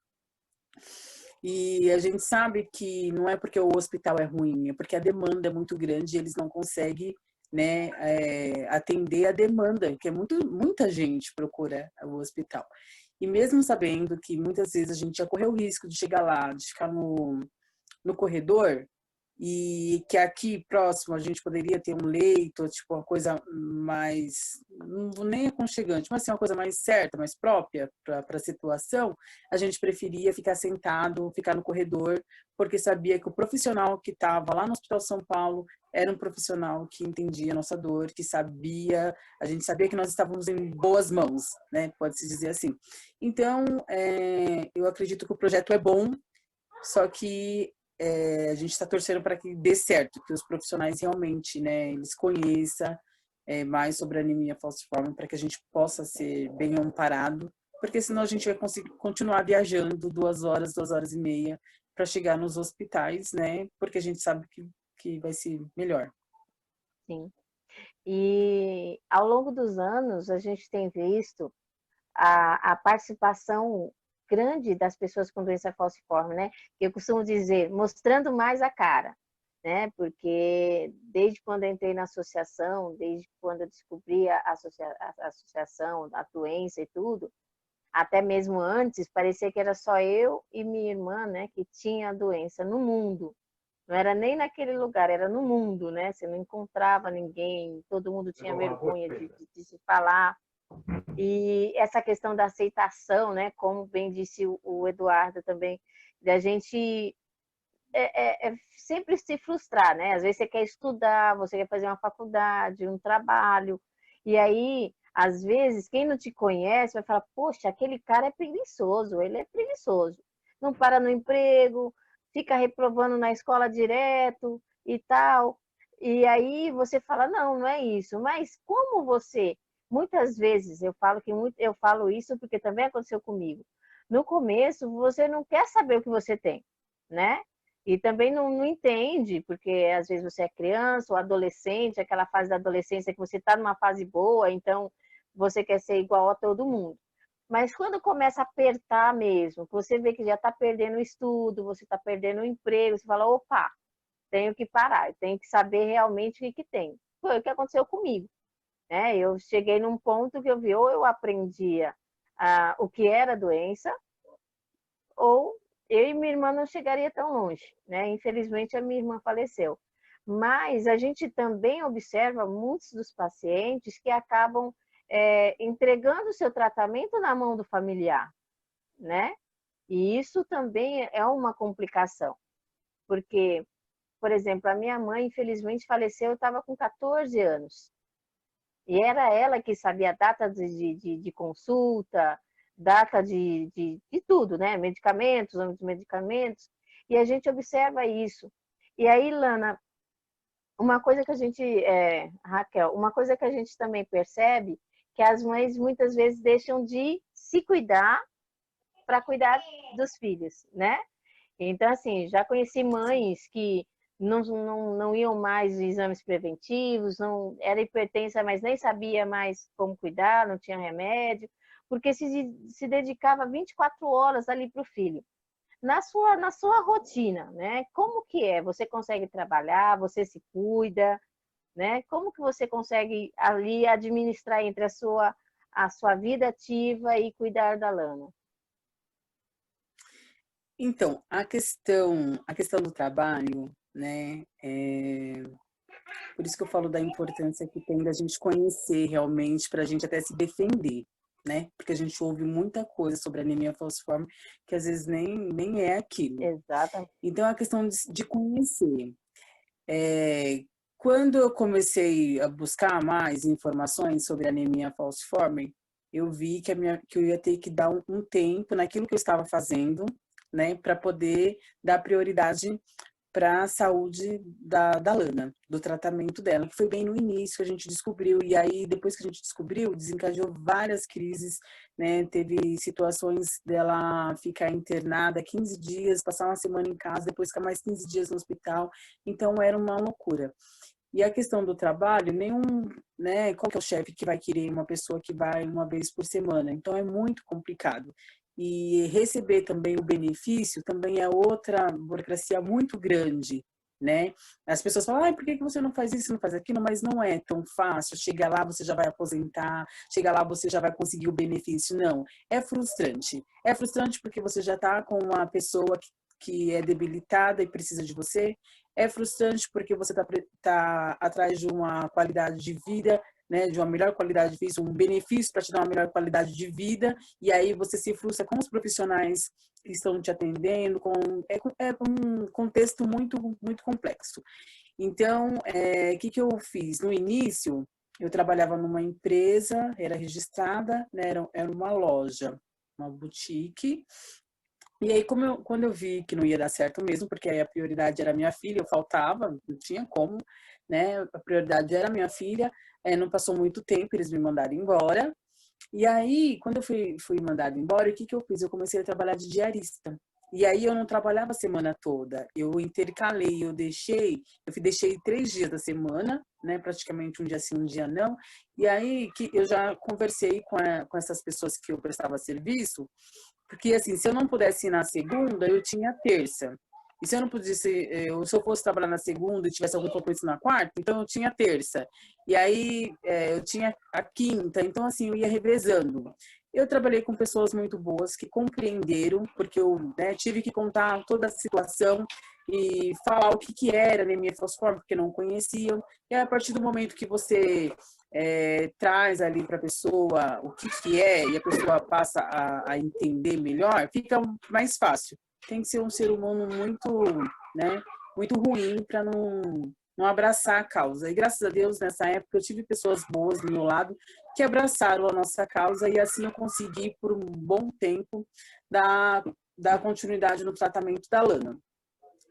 A: E a gente sabe que não é porque o hospital é ruim, é porque a demanda é muito grande e eles não conseguem, né, atender a demanda, que é muita gente procura o hospital. E mesmo sabendo que muitas vezes a gente já correu o risco de chegar lá, de ficar no corredor, e que aqui próximo a gente poderia ter um leito, tipo uma coisa mais, não vou nem aconchegante, mas assim, uma coisa mais certa, mais própria para a situação, a gente preferia ficar sentado, ficar no corredor, porque sabia que o profissional que estava lá no Hospital São Paulo era um profissional que entendia a nossa dor, que sabia, a gente sabia que nós estávamos em boas mãos, né? Pode-se dizer assim. Então, eu acredito que o projeto é bom, só que a gente está torcendo para que dê certo, que os profissionais realmente, né, eles conheçam mais sobre a anemia falciforme, para que a gente possa ser bem amparado, porque senão a gente vai conseguir continuar viajando 2 horas e meia para chegar nos hospitais, né, porque a gente sabe que vai ser melhor.
D: Sim. E ao longo dos anos, a gente tem visto a participação grande das pessoas com doença falciforme, né? Eu costumo dizer, mostrando mais a cara, né? Porque desde quando eu entrei na associação, desde quando eu descobri a associação, a doença e tudo, até mesmo antes, parecia que era só eu e minha irmã, né, que tinha a doença no mundo. Não era nem naquele lugar, era no mundo, né? Você não encontrava ninguém, todo mundo tinha vergonha de se falar. E essa questão da aceitação, né, como bem disse o Eduardo também, da gente sempre se frustrar, né? Às vezes você quer estudar, você quer fazer uma faculdade, um trabalho, e aí, às vezes, quem não te conhece vai falar, poxa, aquele cara é preguiçoso, ele é preguiçoso. Não para no emprego, fica reprovando na escola direto e tal. E aí você fala, não, não é isso. Mas como você, muitas vezes, eu falo isso porque também aconteceu comigo. No começo, você não quer saber o que você tem, né? E também não entende, porque às vezes você é criança ou adolescente, aquela fase da adolescência que você está numa fase boa, então você quer ser igual a todo mundo. Mas quando começa a apertar mesmo, você vê que já está perdendo o estudo, você está perdendo o emprego, você fala, opa, tenho que parar, tenho que saber realmente o que tem. Foi o que aconteceu comigo, né? Eu cheguei num ponto que eu vi, ou eu aprendia o que era doença, ou eu e minha irmã não chegaria tão longe, né? Infelizmente a minha irmã faleceu. Mas a gente também observa muitos dos pacientes que acabam entregando o seu tratamento na mão do familiar, né? E isso também é uma complicação, porque, por exemplo, a minha mãe, infelizmente, faleceu, eu estava com 14 anos. E era ela que sabia a data de consulta, data de tudo, né? Medicamentos, nomes de medicamentos. E a gente observa isso. E aí, Lana, uma coisa que a gente, Raquel, uma coisa que a gente também percebe que as mães muitas vezes deixam de se cuidar para cuidar dos filhos, né? Então, assim, já conheci mães que não iam mais em exames preventivos, não era hipertensa, mas nem sabia mais como cuidar, não tinha remédio, porque se dedicava 24 horas ali para o filho. Na sua rotina, né? Como que é? Você consegue trabalhar, você se cuida, né? Como que você consegue ali administrar entre a sua vida ativa e cuidar da Lana?
A: Então, a questão do trabalho, né, por isso que eu falo da importância que tem da gente conhecer realmente, para a gente até se defender, né, porque a gente ouve muita coisa sobre anemia falciforme que às vezes nem é aquilo.
D: Exatamente.
A: Então, a questão de conhecer. Quando eu comecei a buscar mais informações sobre anemia falciforme, eu vi que eu ia ter que dar um tempo naquilo que eu estava fazendo, né, para poder dar prioridade para a saúde da Lana, do tratamento dela, que foi bem no início que a gente descobriu, e aí depois que a gente descobriu, desencadeou várias crises, né, teve situações dela ficar internada 15 dias, passar uma semana em casa, depois ficar mais 15 dias no hospital, então era uma loucura. E a questão do trabalho, né, qual que é o chefe que vai querer uma pessoa que vai uma vez por semana? Então é muito complicado. E receber também o benefício também é outra burocracia muito grande, né? As pessoas falam, por que você não faz isso, não faz aquilo? Mas não é tão fácil. Chega lá, você já vai aposentar, chega lá, você já vai conseguir o benefício. Não, é frustrante. É frustrante porque você já está com uma pessoa que é debilitada e precisa de você. É frustrante porque você tá atrás de uma qualidade de vida, né, de uma melhor qualidade de vida, um benefício para te dar uma melhor qualidade de vida, e aí você se frustra com os profissionais que estão te atendendo, é um contexto muito complexo. Então, o que eu fiz? No início, eu trabalhava numa empresa, era registrada, né, era uma loja, uma boutique. E aí, quando eu vi que não ia dar certo mesmo, porque aí a prioridade era minha filha, eu faltava, não tinha como, né? A prioridade era minha filha, não passou muito tempo, eles me mandaram embora. E aí, quando eu fui mandada embora, o que eu fiz? Eu comecei a trabalhar de diarista. E aí eu não trabalhava a semana toda, eu intercalei, eu deixei 3 dias da semana, né? Praticamente um dia sim, um dia não. E aí que eu já conversei com essas pessoas que eu prestava serviço, porque, assim, se eu não pudesse ir na segunda, eu tinha a terça. E se eu não pudesse, se eu fosse trabalhar na segunda e tivesse algum compromisso na quarta, então eu tinha a terça. E aí eu tinha a quinta. Então, assim, eu ia revezando. Eu trabalhei com pessoas muito boas que compreenderam, porque eu, né, tive que contar toda a situação e falar o que era anemia falciforme, porque não conheciam. E aí, a partir do momento que você traz ali para a pessoa o que é e a pessoa passa a entender melhor, fica mais fácil. Tem que ser um ser humano muito, né, muito ruim para não abraçar a causa. E graças a Deus, nessa época, eu tive pessoas boas do meu lado que abraçaram a nossa causa e assim eu consegui, por um bom tempo, dar continuidade no tratamento da Lana.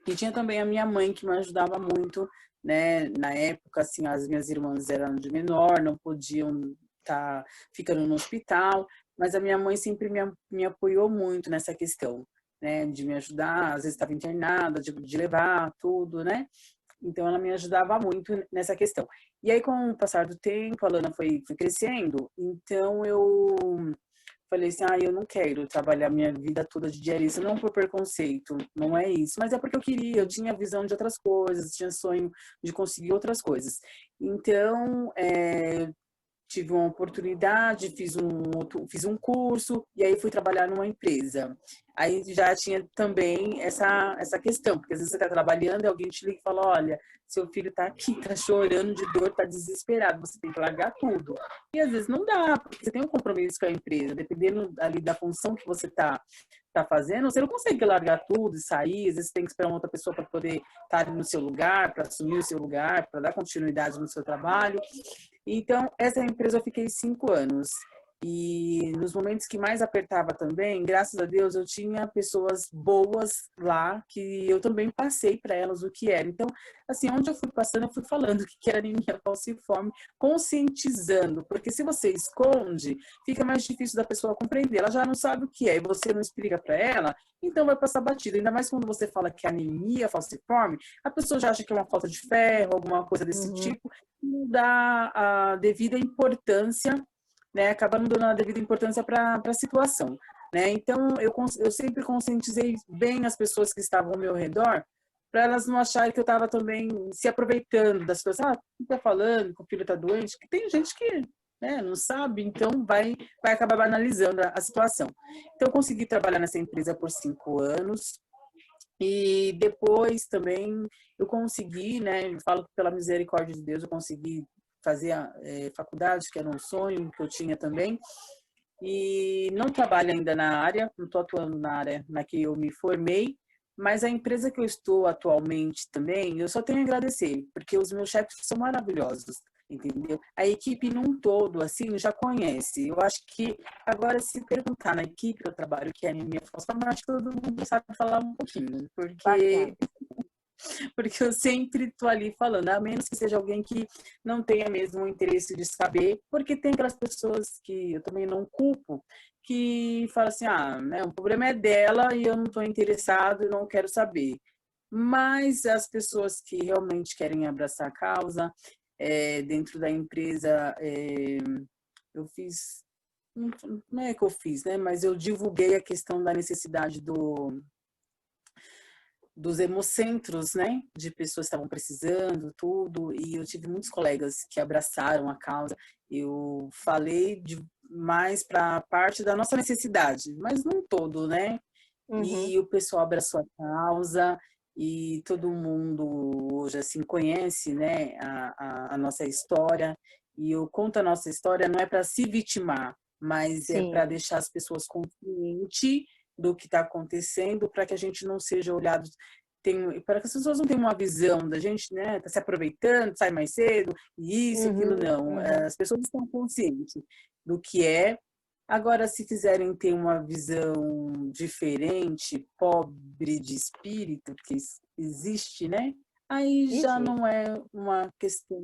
A: E tinha também a minha mãe que me ajudava muito, né? Na época, assim, as minhas irmãs eram de menor, não podiam estar ficando no hospital, mas a minha mãe sempre me apoiou muito nessa questão, né? De me ajudar, às vezes estava internada, de levar tudo, né? Então ela me ajudava muito nessa questão. E aí, com o passar do tempo, a Lana foi crescendo, então eu falei assim, eu não quero trabalhar minha vida toda de diarista, não por preconceito, não é isso, mas é porque eu queria, eu tinha visão de outras coisas, tinha sonho de conseguir outras coisas. Então, tive uma oportunidade, fiz um curso e aí fui trabalhar numa empresa. Aí já tinha também essa questão, porque às vezes você está trabalhando e alguém te liga e fala, olha, seu filho está aqui, está chorando de dor, está desesperado, você tem que largar tudo. E às vezes não dá, porque você tem um compromisso com a empresa, dependendo ali da função que você tá fazendo, você não consegue largar tudo e sair, às vezes você tem que esperar uma outra pessoa para poder estar no seu lugar, para assumir o seu lugar, para dar continuidade no seu trabalho. Então, essa empresa eu fiquei 5 anos. E nos momentos que mais apertava também, graças a Deus, eu tinha pessoas boas lá que eu também passei para elas o que era. Então, assim, onde eu fui passando, eu fui falando o que era anemia falciforme, conscientizando, porque se você esconde, fica mais difícil da pessoa compreender. Ela já não sabe o que é e você não explica para ela, então vai passar batido. Ainda mais quando você fala que é anemia falciforme, a pessoa já acha que é uma falta de ferro, alguma coisa desse tipo, não dá a devida importância, né? Acaba não dando a devida importância para a situação, né? Então, eu sempre conscientizei bem as pessoas que estavam ao meu redor, para elas não acharem que eu estava também se aproveitando das coisas. O que está falando? Que o filho está doente? Que tem gente que, né, não sabe, então vai acabar banalizando a situação. Então, eu consegui trabalhar nessa empresa por 5 anos. E depois também eu consegui, né? Eu falo que pela misericórdia de Deus, eu consegui fazer a faculdade, que era um sonho que eu tinha também. E não trabalho ainda na área, não estou atuando na área na que eu me formei, mas a empresa que eu estou atualmente também, eu só tenho a agradecer, porque os meus chefes são maravilhosos, entendeu? A equipe num todo, assim, já conhece. Eu acho que agora, se perguntar na equipe que eu trabalho, que é a minha função, eu acho que todo mundo sabe falar um pouquinho,
D: Bacana.
A: porque eu sempre estou ali falando, a menos que seja alguém que não tenha mesmo o interesse de saber, porque tem aquelas pessoas que eu também não culpo, que falam assim, né, o problema é dela e eu não estou interessado e não quero saber. Mas as pessoas que realmente querem abraçar a causa, dentro da empresa, eu fiz, não é que eu fiz, né, mas eu divulguei a questão da necessidade dos hemocentros, né, de pessoas que estavam precisando, tudo, e eu tive muitos colegas que abraçaram a causa. Eu falei mais para a parte da nossa necessidade, mas não todo, né?
D: Uhum.
A: E o pessoal abraçou a causa e todo mundo hoje assim conhece, né, a nossa história. E eu conto a nossa história não é para se vitimar, mas é para
D: Sim,
A: deixar as pessoas conscientes do que está acontecendo, para que a gente não seja olhado, para que as pessoas não tenham uma visão da gente, né, tá se aproveitando, sai mais cedo, isso, aquilo,
D: uhum,
A: não.
D: uhum.
A: As pessoas estão conscientes do que é. Agora, se quiserem ter uma visão diferente, pobre de espírito, que existe, né? Aí já
D: Existe,
A: não é uma questão,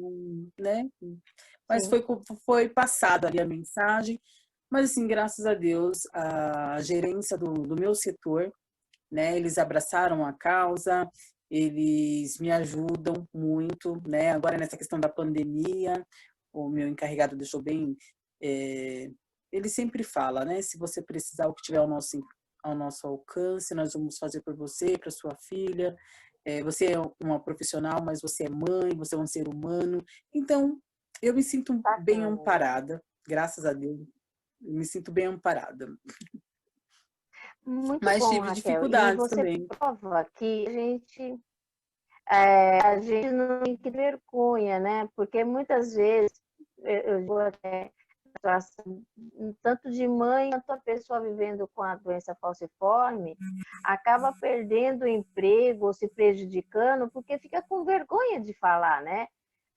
A: né? Mas
D: sim.
A: foi passada ali a mensagem. Mas, assim, graças a Deus, a gerência do meu setor, né? Eles abraçaram a causa, eles me ajudam muito, né? Agora, nessa questão da pandemia, o meu encarregado deixou bem... ele sempre fala, né? Se você precisar, o que tiver ao nosso alcance, nós vamos fazer por você, para sua filha. Você é uma profissional, mas você é mãe, você é um ser humano. Então, eu me sinto bem
D: Bacana.
A: amparada, graças a Deus. Eu me sinto bem amparada.
D: Muito
A: Mas
D: bom,
A: tive
D: Raquel. E
A: dificuldades
D: você
A: também.
D: prova que a gente não tem que ter vergonha, né? Porque muitas vezes eu vou até situação, tanto de mãe quanto a pessoa vivendo com a doença falciforme, acaba perdendo o emprego ou se prejudicando porque fica com vergonha de falar, né?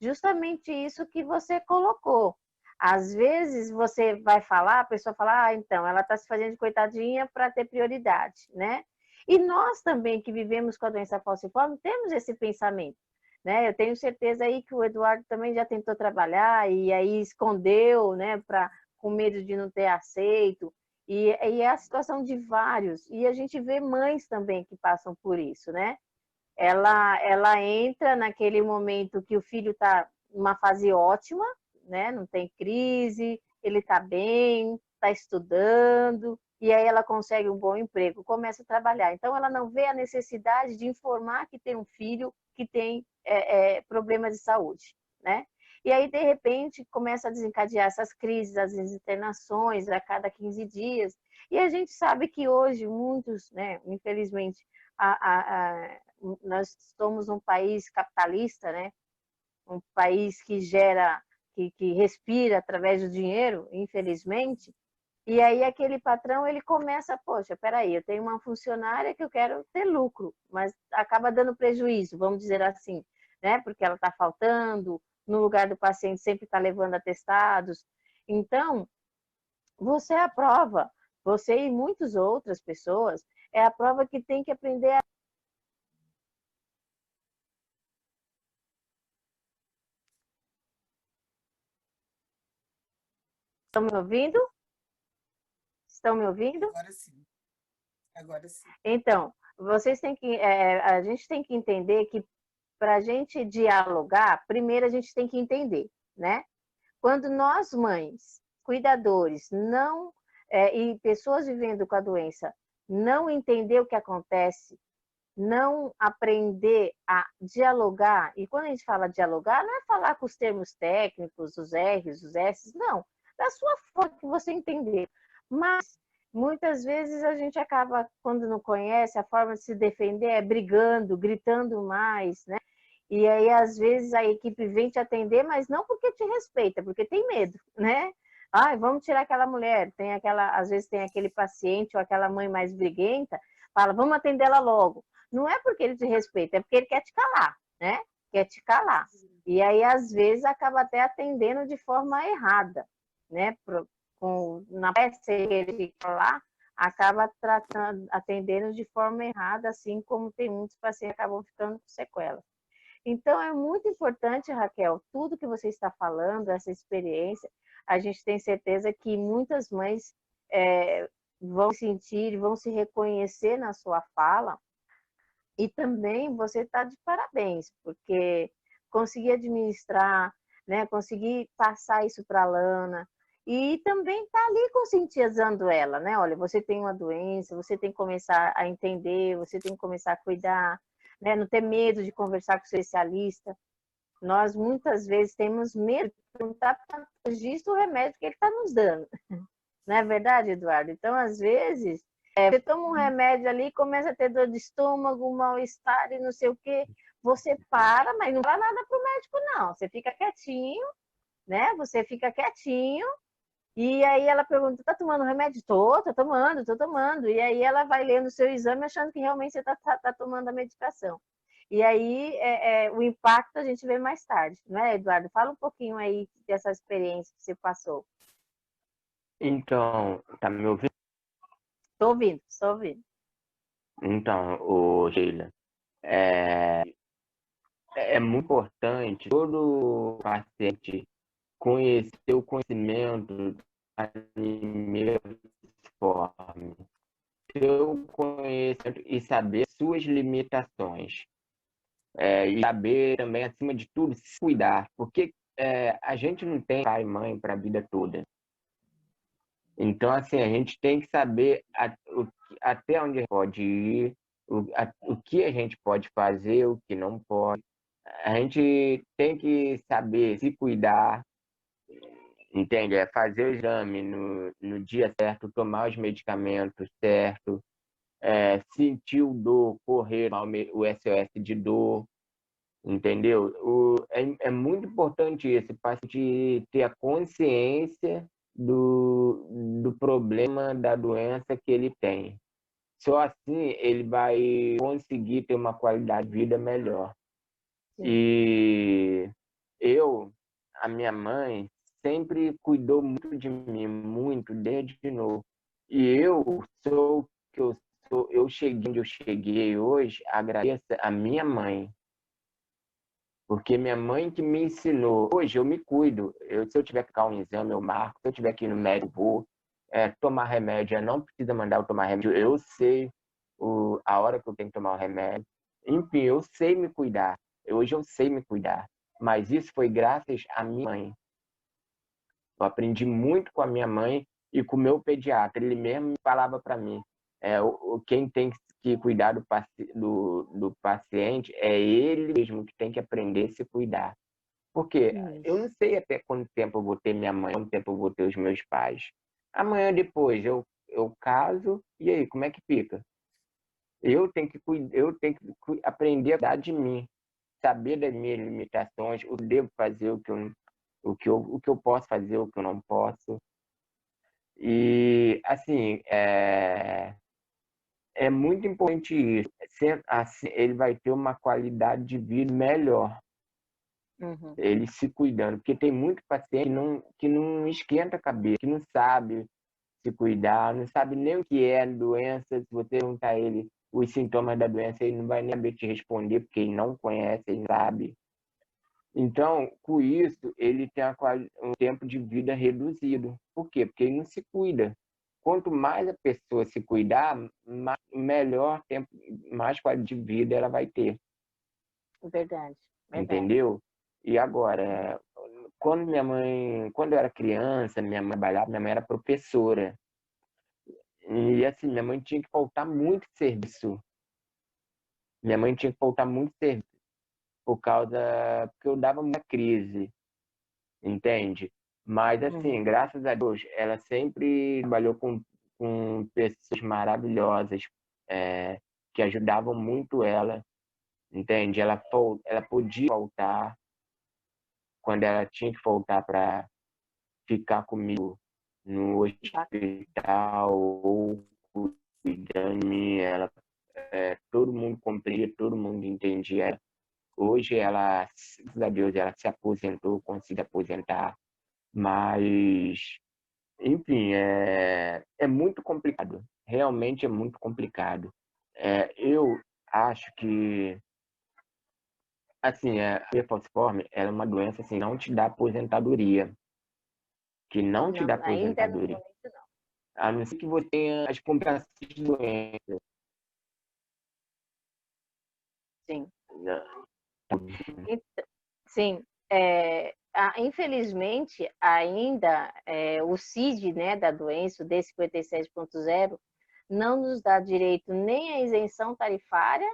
D: Justamente isso que você colocou. Às vezes você vai falar, a pessoa fala, ah, então, ela está se fazendo de coitadinha para ter prioridade, né? E nós também que vivemos com a doença falciforme temos esse pensamento, né? Eu tenho certeza aí que o Eduardo também já tentou trabalhar e aí escondeu, né, com medo de não ter aceito. E é a situação de vários. E a gente vê mães também que passam por isso, né? Ela entra naquele momento que o filho está numa fase ótima, né? Não tem crise, ele está bem, está estudando, e aí ela consegue um bom emprego, começa a trabalhar. Então, ela não vê a necessidade de informar que tem um filho que tem problemas de saúde, né? E aí, de repente, começa a desencadear essas crises, as internações a cada 15 dias. E a gente sabe que hoje muitos, né, infelizmente, nós somos um país capitalista, né? Um país que gera, que respira através do dinheiro, infelizmente. E aí aquele patrão, ele começa, poxa, peraí, eu tenho uma funcionária que eu quero ter lucro, mas acaba dando prejuízo, vamos dizer assim, né? Porque ela está faltando, no lugar do paciente sempre está levando atestados. Então, você é a prova, você e muitas outras pessoas, é a prova que tem que aprender a... Estão me ouvindo? Estão me ouvindo?
A: Agora sim, agora sim.
D: Então, vocês têm que, a gente tem que entender que para a gente dialogar, primeiro a gente tem que entender, né? Quando nós, mães, cuidadores, não e pessoas vivendo com a doença, não entender o que acontece, não aprender a dialogar, e quando a gente fala dialogar, não é falar com os termos técnicos, os R's, os S's, não, da sua forma que você entender. Mas muitas vezes a gente acaba, quando não conhece, a forma de se defender é brigando, gritando mais, né? E aí, às vezes, a equipe vem te atender, mas não porque te respeita, porque tem medo, né? Ai, vamos tirar aquela mulher. Tem aquela, às vezes tem aquele paciente ou aquela mãe mais briguenta, fala, vamos atender ela logo. Não é porque ele te respeita, é porque ele quer te calar, né? Quer te calar. E aí, às vezes, acaba até atendendo de forma errada, né? Na peça ele calar, acaba atendendo de forma errada, assim como tem muitos pacientes que acabam ficando com sequelas. Então, é muito importante, Raquel, tudo que você está falando, essa experiência, a gente tem certeza que muitas mães vão sentir, vão se reconhecer na sua fala, e também você está de parabéns, porque conseguir administrar, né, conseguir passar isso para a Lana, e também está ali conscientizando ela, né? Olha, você tem uma doença, você tem que começar a entender, você tem que começar a cuidar, né? Não ter medo de conversar com o especialista. Nós, muitas vezes, temos medo de perguntar para o patologista o remédio que ele está nos dando. Não é verdade, Eduardo? Então, às vezes, você toma um remédio ali, começa a ter dor de estômago, mal-estar e não sei o quê. Você para, mas não fala nada para o médico, não. Você fica quietinho, né? Você fica quietinho. E aí ela pergunta, tá tomando remédio? Tô tomando, tô tomando. E aí ela vai lendo o seu exame achando que realmente você tá tomando a medicação. E aí o impacto a gente vê mais tarde, né, Eduardo? Fala um pouquinho aí dessa experiência que você passou.
C: Então, tá me ouvindo?
D: Tô ouvindo.
C: Então, Sheila, é muito importante todo paciente conhecer o conhecimento da anemia falciforme, ter o conhecimento e saber suas limitações. E saber também, acima de tudo, se cuidar, porque a gente não tem pai e mãe para a vida toda. Então, assim, a gente tem que saber até onde pode ir, o que a gente pode fazer, o que não pode. A gente tem que saber se cuidar, entende? Fazer o exame no dia certo, tomar os medicamentos certos, sentir o dor, correr o SOS de dor, entendeu? É muito importante esse paciente ter a consciência do problema, da doença que ele tem. Só assim ele vai conseguir ter uma qualidade de vida melhor. Sim. E a minha mãe, sempre cuidou muito de mim, muito, desde novo. E eu sou o que eu sou. Eu cheguei onde eu cheguei hoje, agradeço a minha mãe. Porque minha mãe que me ensinou. Hoje eu me cuido. Se eu tiver que ficar um exame, eu marco. Se eu tiver que ir no médico, vou. Tomar remédio, não precisa mandar eu tomar remédio. Eu sei a hora que eu tenho que tomar o remédio. Enfim, eu sei me cuidar. Hoje eu sei me cuidar. Mas isso foi graças à minha mãe. Eu aprendi muito com a minha mãe e com o meu pediatra. Ele mesmo falava para mim, quem tem que cuidar do paciente é ele mesmo que tem que aprender a se cuidar. Porque eu não sei até quanto tempo eu vou ter minha mãe, quanto tempo eu vou ter os meus pais. Amanhã depois eu caso, e aí, como é que fica? Eu tenho que aprender a cuidar de mim, saber das minhas limitações, o que devo fazer, o que eu posso fazer, o que eu não posso. E, assim, é muito importante isso. Assim, ele vai ter uma qualidade de vida melhor. Uhum. Ele se cuidando. Porque tem muito paciente que não esquenta a cabeça, que não sabe se cuidar, não sabe nem o que é a doença. Se você perguntar a ele os sintomas da doença, ele não vai nem saber te responder, porque ele não conhece, ele não sabe. Então, com isso, ele tem um tempo de vida reduzido. Por quê? Porque ele não se cuida. Quanto mais a pessoa se cuidar, melhor tempo, mais qualidade de vida ela vai ter.
D: Verdade.
C: Entendeu? E agora, quando eu era criança, minha mãe trabalhava, minha mãe era professora. E assim, minha mãe tinha que faltar muito serviço. Minha mãe tinha que faltar muito serviço porque eu dava uma crise, entende? Mas assim, graças a Deus, ela sempre trabalhou com pessoas maravilhosas, que ajudavam muito ela, entende? Ela podia faltar quando ela tinha que faltar para ficar comigo no hospital ou cuidando de mim. Todo mundo compreendia, todo mundo entendia. Hoje ela, graças a Deus, ela se aposentou, conseguiu aposentar, mas, enfim, é muito complicado, realmente é muito complicado. Eu acho que, assim, a falciforme é uma doença, assim, não te dá aposentadoria, que não te dá aposentadoria.
D: Ainda não.
C: A não ser que você tenha as complicações de doença.
D: Sim.
C: Não.
D: Sim, infelizmente, ainda o CID, né, da doença, o D57.0, não nos dá direito nem à isenção tarifária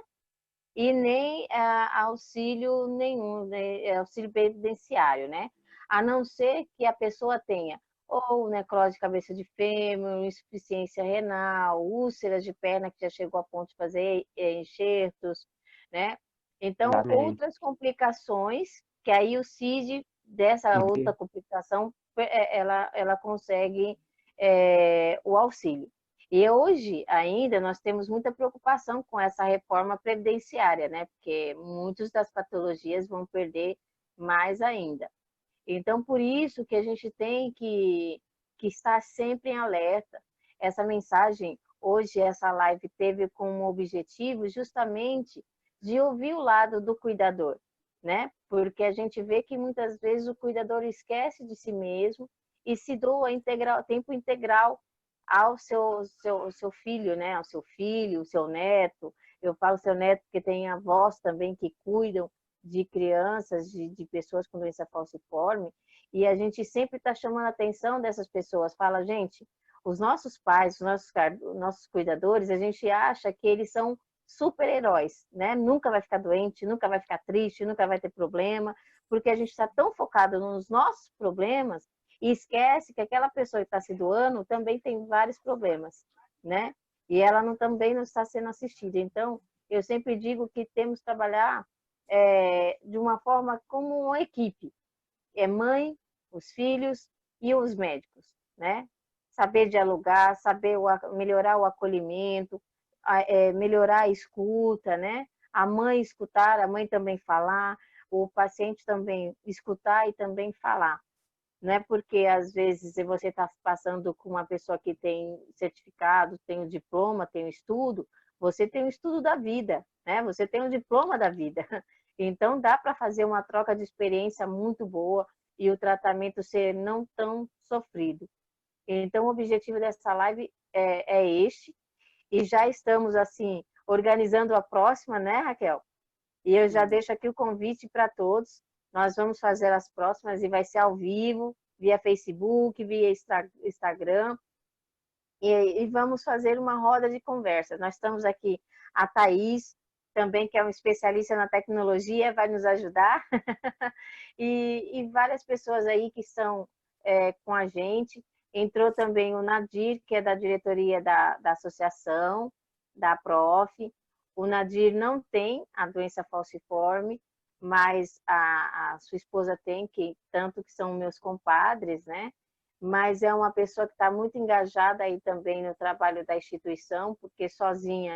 D: e nem auxílio nenhum, né, auxílio previdenciário, né? A não ser que a pessoa tenha ou necrose de cabeça de fêmur, insuficiência renal, úlceras de perna que já chegou a ponto de fazer enxertos, né? Então,
C: Exatamente.
D: outras complicações, que aí o CID, dessa outra complicação, ela consegue o auxílio. E hoje ainda nós temos muita preocupação com essa reforma previdenciária, né? Porque muitas das patologias vão perder mais ainda. Então, por isso que a gente tem que estar sempre em alerta. Essa mensagem, hoje, essa live teve como objetivo justamente de ouvir o lado do cuidador, né? Porque a gente vê que muitas vezes o cuidador esquece de si mesmo e se doa tempo integral ao seu filho, né? Ao seu filho, o seu neto. Eu falo seu neto porque tem avós também que cuidam de crianças, de pessoas com doença falciforme, e a gente sempre está chamando a atenção dessas pessoas. Fala, gente, os nossos pais, os nossos cuidadores, a gente acha que eles são super-heróis, né? Nunca vai ficar doente, nunca vai ficar triste, nunca vai ter problema, porque a gente está tão focado nos nossos problemas e esquece que aquela pessoa que está se doando também tem vários problemas, né? E ela também não está sendo assistida. Então, eu sempre digo que temos que trabalhar de uma forma como uma equipe. É mãe, os filhos e os médicos, né? Saber dialogar, saber melhorar o acolhimento, melhorar a escuta, né? A mãe escutar, a mãe também falar, o paciente também escutar e também falar. Não é porque às vezes você está passando com uma pessoa que tem certificado, tem o diploma, tem o estudo, você tem o estudo da vida, né? Você tem o diploma da vida. Então dá para fazer uma troca de experiência muito boa e o tratamento ser não tão sofrido. Então o objetivo dessa live é este, e já estamos assim organizando a próxima, né, Raquel? E eu já deixo aqui o convite para todos. Nós vamos fazer as próximas e vai ser ao vivo, via Facebook, via Instagram. E vamos fazer uma roda de conversa. Nós estamos aqui, a Thaís, também, que é um especialista na tecnologia, vai nos ajudar. E várias pessoas aí que estão com a gente. Entrou também o Nadir, que é da diretoria da associação, da Prof. O Nadir não tem a doença falciforme, mas a sua esposa tem, tanto que são meus compadres, né? Mas é uma pessoa que está muito engajada aí também no trabalho da instituição, porque sozinha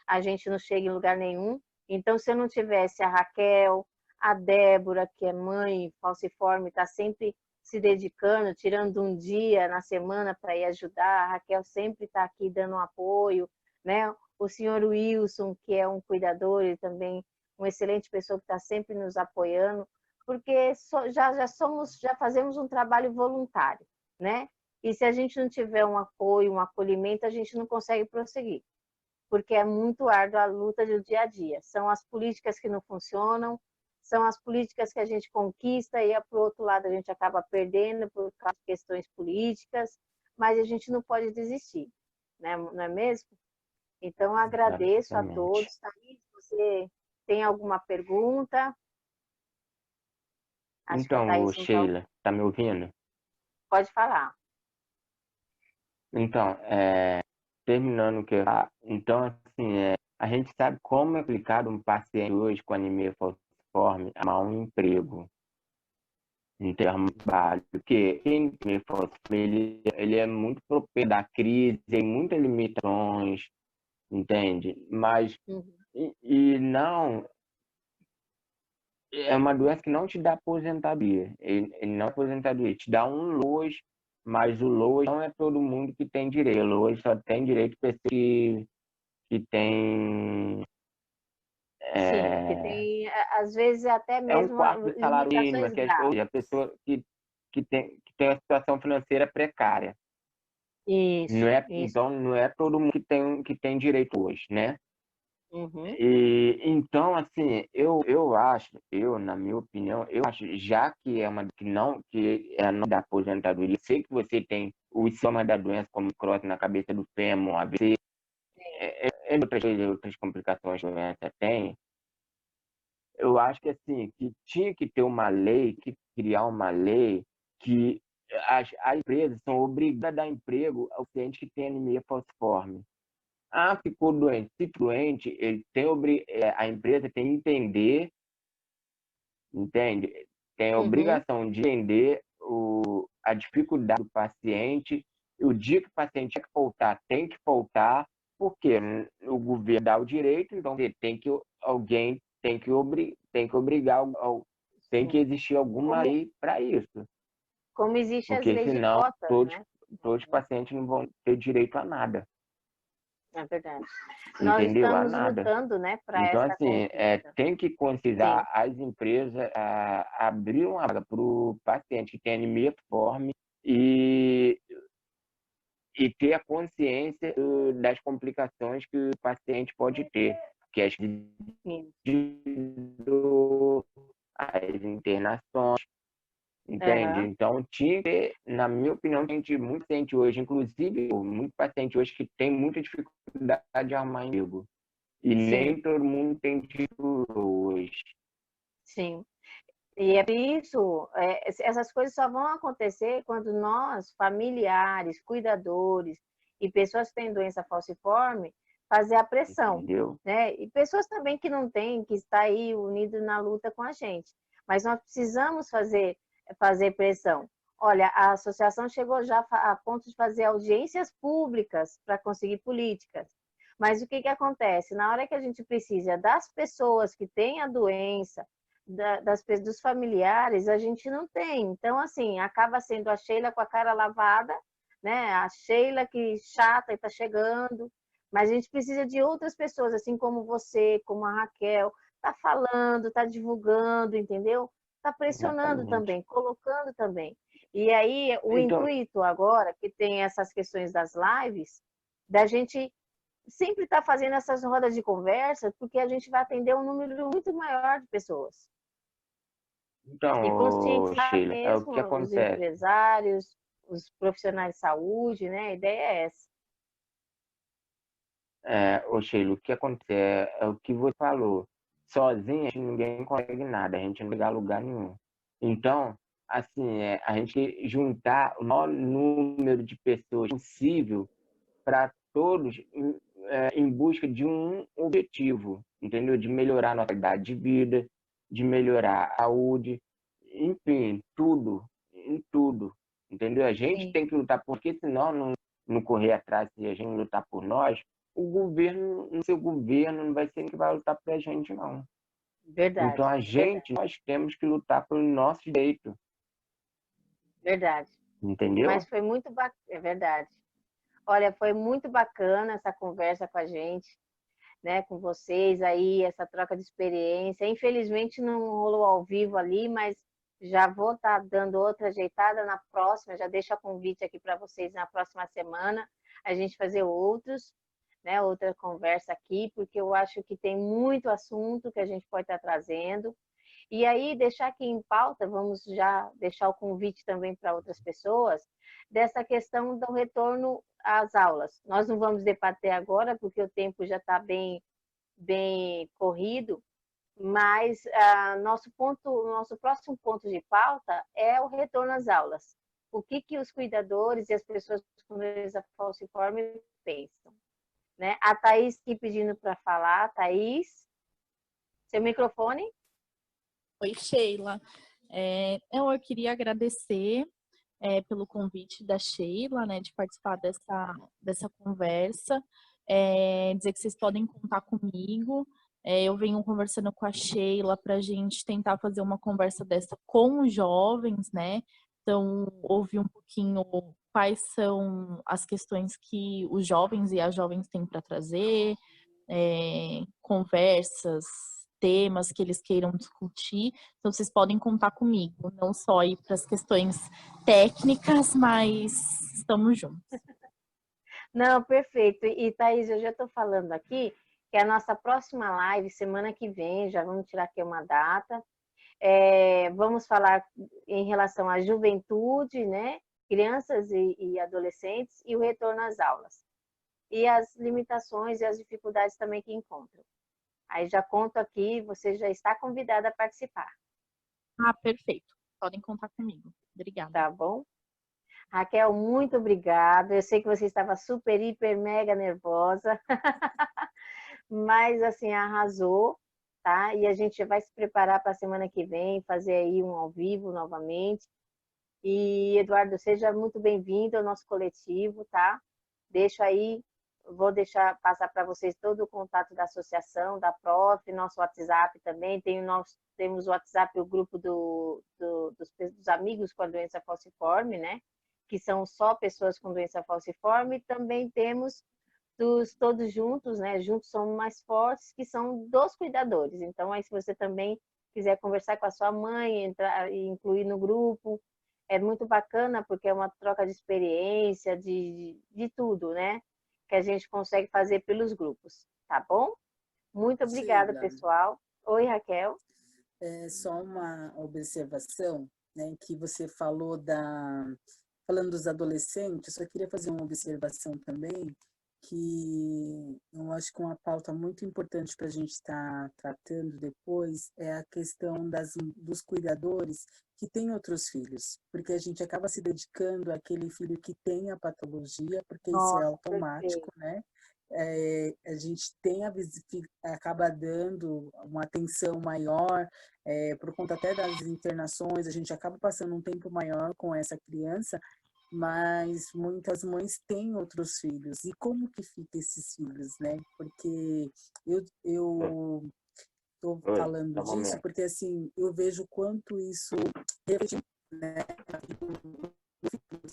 D: a gente não chega em lugar nenhum. Então, se eu não tivesse a Raquel, a Débora, que é mãe falciforme, está sempre se dedicando, tirando um dia na semana para ir ajudar, a Raquel sempre está aqui dando um apoio, né? O senhor Wilson, que é um cuidador e também uma excelente pessoa que está sempre nos apoiando, porque já fazemos um trabalho voluntário, né? E se a gente não tiver um apoio, um acolhimento, a gente não consegue prosseguir, porque é muito árdua a luta do dia a dia. São as políticas que não funcionam, são as políticas que a gente conquista e, por outro lado, a gente acaba perdendo por causa de questões políticas, mas a gente não pode desistir, né? Não é mesmo? Então, agradeço a todos. Thaís, você tem alguma pergunta? Acho que a
C: Então,
D: Thaís não tá...
C: Sheila, tá me ouvindo?
D: Pode falar.
C: Então, terminando o que eu falar, então, assim, a gente sabe como é complicado um paciente hoje com anemia falciforme arrumar um emprego em termos de trabalho, porque quem tem anemia falciforme, ele é muito propenso da crise, tem muitas limitações, entende? Mas,
D: Uhum.
C: e não, é uma doença que não te dá aposentadoria, ele não é aposentadoria, te dá um LOAS, mas o LOAS não é todo mundo que tem direito, o LOAS só tem direito pessoas que tem
D: Sim, que tem, às vezes, até
C: um
D: mesmo
C: quarto do salário mínimo,
D: limitações graves.
C: a pessoa que tem uma situação financeira precária. Não
D: Isso,
C: é,
D: isso.
C: então, não é todo mundo que tem direito hoje, né?
D: Uhum.
C: E, então, assim, na minha opinião, eu acho, já que é uma que é não da aposentadoria, sei que você tem os sintomas da doença, como cross na outras complicações que a doença tem, eu acho que assim, que tinha que ter uma lei, que criar uma lei que as empresas são obrigadas a dar emprego ao cliente que tem anemia falciforme. Ah, ficou doente. Se ficou doente, a empresa tem que entender, entende? Tem a
D: Uhum.
C: obrigação de entender a dificuldade do paciente. E o dia que o paciente tem que faltar, porque o governo dá o direito, então alguém tem que obrigar, tem que
D: Sim.
C: existir alguma
D: Como,
C: lei para isso,
D: como existe as
C: porque
D: leis de
C: senão
D: cotas, né?
C: todos os pacientes não vão ter direito a nada,
D: É verdade. Nós
C: entendeu? A
D: estamos
C: nada.
D: lutando, né, para
C: Então,
D: essa
C: assim,
D: conquista.
C: tem que
D: Sim,
C: conscientizar as empresas a abrir uma vaga para o paciente que tem anemia falciforme e, e ter a consciência das complicações que o paciente pode ter, que é
D: sim.
C: as internações, entende?
D: Aham,
C: Então, tinha que ter, na minha opinião, tem muito paciente hoje, inclusive muito paciente hoje que tem muita dificuldade de arrumar emprego. E
D: sim,
C: nem todo mundo tem título hoje.
D: sim. E é por isso, essas coisas só vão acontecer quando nós, familiares, cuidadores e pessoas que têm doença falciforme, fazer a pressão,
C: Entendeu?
D: né? E pessoas também que não têm, que está aí unido na luta com a gente. Mas nós precisamos fazer pressão. Olha, a associação chegou já a ponto de fazer audiências públicas para conseguir políticas. Mas o que que acontece? Na hora que a gente precisa das pessoas que têm a doença, dos familiares, a gente não tem. Então, assim, acaba sendo a Sheila com a cara lavada, né? A Sheila que chata e está chegando, mas a gente precisa de outras pessoas, assim como você, como a Raquel, tá falando, tá divulgando, entendeu? Tá pressionando
C: Exatamente.
D: também, colocando também. E aí, o
C: Então,
D: intuito agora, que tem essas questões das lives, da gente sempre estar fazendo essas rodas de conversa, porque a gente vai atender um número muito maior de pessoas. E conscientizar
C: Sheila, é o
D: mesmo
C: que
D: os
C: acontece.
D: empresários, os profissionais de saúde, né? A ideia é essa.
C: Sheila, o que acontece é o que você falou. Sozinho, ninguém consegue nada, a gente não chega a lugar nenhum. Então, assim, a gente juntar o maior número de pessoas possível para todos em busca de um objetivo, entendeu? De melhorar a nossa qualidade de vida, de melhorar a saúde, enfim, tudo, em tudo, entendeu? A gente
D: Sim,
C: tem que lutar, porque senão não correr atrás, se a gente não lutar por nós, o governo, no seu governo, não vai ser que vai lutar por a gente, não. Então,
D: verdade, verdade,
C: nós temos que lutar pelo nosso direito,
D: verdade.
C: entendeu?
D: Mas foi muito bacana, é verdade. Olha, foi muito bacana essa conversa com a gente, né? Com vocês aí, essa troca de experiência. Infelizmente não rolou ao vivo ali, mas já vou estar dando outra ajeitada na próxima. Já deixo a convite aqui para vocês na próxima semana, a gente fazer outros, né? Outra conversa aqui, porque eu acho que tem muito assunto que a gente pode estar trazendo. E aí, deixar aqui em pauta, vamos já deixar o convite também para outras pessoas, dessa questão do retorno às aulas. Nós não vamos debater agora, porque o tempo já está bem corrido, mas nosso próximo ponto de pauta é o retorno às aulas. O que os cuidadores e as pessoas com doença falciforme pensam, né? A Thaís aqui pedindo para falar. Thaís, seu microfone?
E: Oi, Sheila. Eu queria agradecer pelo convite da Sheila, né, de participar dessa conversa, dizer que vocês podem contar comigo. Eu venho conversando com a Sheila para a gente tentar fazer uma conversa dessa com os jovens, né? Então, ouvir um pouquinho quais são as questões que os jovens e as jovens têm para trazer, conversas, temas que eles queiram discutir. Então, vocês podem contar comigo, não só ir para as questões técnicas, mas estamos juntos.
D: Não, perfeito. E, Thaís, eu já estou falando aqui que a nossa próxima live, semana que vem, já vamos tirar aqui uma data, vamos falar em relação à juventude, né? Crianças e adolescentes, e o retorno às aulas. E as limitações e as dificuldades também que encontram. Aí já conto aqui, você já está convidada a participar,
E: Ah, perfeito. Podem contar comigo. Obrigada.
D: tá bom? Raquel, muito obrigada. Eu sei que você estava super, hiper, mega nervosa, mas assim, arrasou, tá? E a gente vai se preparar para a semana que vem, fazer aí um ao vivo novamente. E, Eduardo, seja muito bem-vindo ao nosso coletivo, tá? Deixo aí, vou deixar passar para vocês todo o contato da associação, da Prof, nosso WhatsApp também. Temos o WhatsApp, o grupo dos amigos com a doença falciforme, né? Que são só pessoas com doença falciforme. E também temos dos Todos Juntos, né? Juntos Somos Mais Fortes, que são dos cuidadores. Então, aí se você também quiser conversar com a sua mãe, entrar e incluir no grupo, é muito bacana porque é uma troca de experiência, de tudo, né? Que a gente consegue fazer pelos grupos, tá bom? Muito obrigada,
A: Sheila,
D: pessoal. Oi, Raquel.
A: é só uma observação, né, que você falando dos adolescentes, eu só queria fazer uma observação também, que eu acho que uma pauta muito importante para a gente estar tratando depois é a questão dos cuidadores que têm outros filhos, porque a gente acaba se dedicando àquele filho que tem a patologia, porque isso é
D: Nossa,
A: automático,
D: perfeito.
A: né? A gente acaba dando uma atenção maior, por conta até das internações, a gente acaba passando um tempo maior com essa criança, mas muitas mães têm outros filhos. E como que fica esses filhos, né? Porque eu estou
C: Oi,
A: falando
C: só um
A: disso
C: momento.
A: porque, assim, eu vejo quanto isso reflete, né,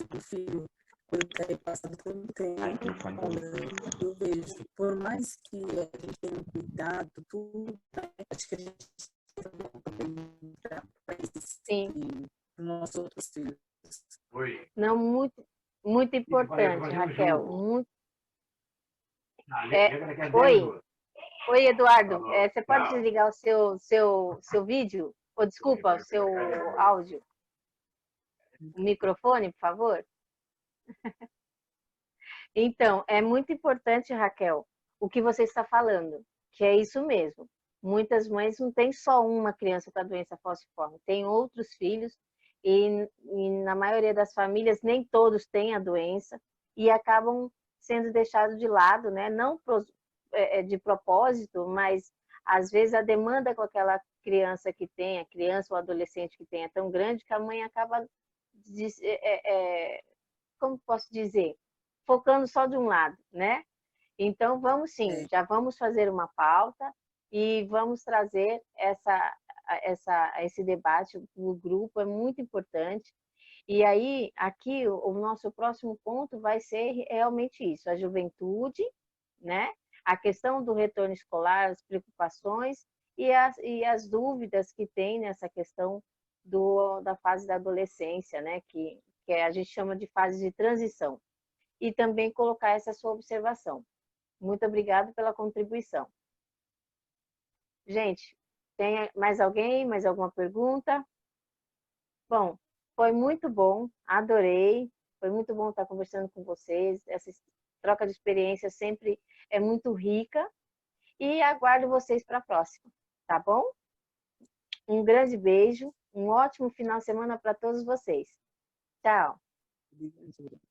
A: do filho, quando é passado tanto tempo,
C: Ah, o telefone tá tocando.
A: eu vejo, por mais que a gente tenha um cuidado, tudo, né, acho que a gente tem para
D: Sim.
A: os nossos outros filhos.
C: Oi.
D: Não, muito, muito importante,
C: Fazer um
D: Raquel.
C: jogo.
D: Muito.
C: Ah,
D: É,
C: lembra que é 10
D: oi,
C: minutos.
D: oi, Eduardo.
C: Falou.
D: Você pode
C: Tchau.
D: desligar o seu vídeo? Ou desculpa, o seu áudio, o microfone, por favor? Então, é muito importante, Raquel, o que você está falando, que é isso mesmo. Muitas mães não têm só uma criança com a doença falciforme, tem outros filhos, e na maioria das famílias nem todos têm a doença e acabam sendo deixados de lado, né? Não de propósito, mas às vezes a demanda com aquela criança que tem, a criança ou adolescente que tem é tão grande que a mãe acaba, como posso dizer, focando só de um lado, né? Então, vamos sim,
A: É,
D: já vamos fazer uma pauta e vamos trazer esse debate no grupo, é muito importante. E aí, aqui, o nosso próximo ponto vai ser realmente isso, a juventude, né? A questão do retorno escolar, as preocupações e as dúvidas que tem nessa questão da fase da adolescência, né? Que a gente chama de fase de transição. E também colocar essa sua observação. Muito obrigada pela contribuição. Gente, tem mais alguém? Mais alguma pergunta? Bom, foi muito bom, adorei. Foi muito bom estar conversando com vocês. Essa troca de experiência sempre é muito rica. E aguardo vocês para a próxima, tá bom? Um grande beijo, um ótimo final de semana para todos vocês. Tchau!
A: obrigado.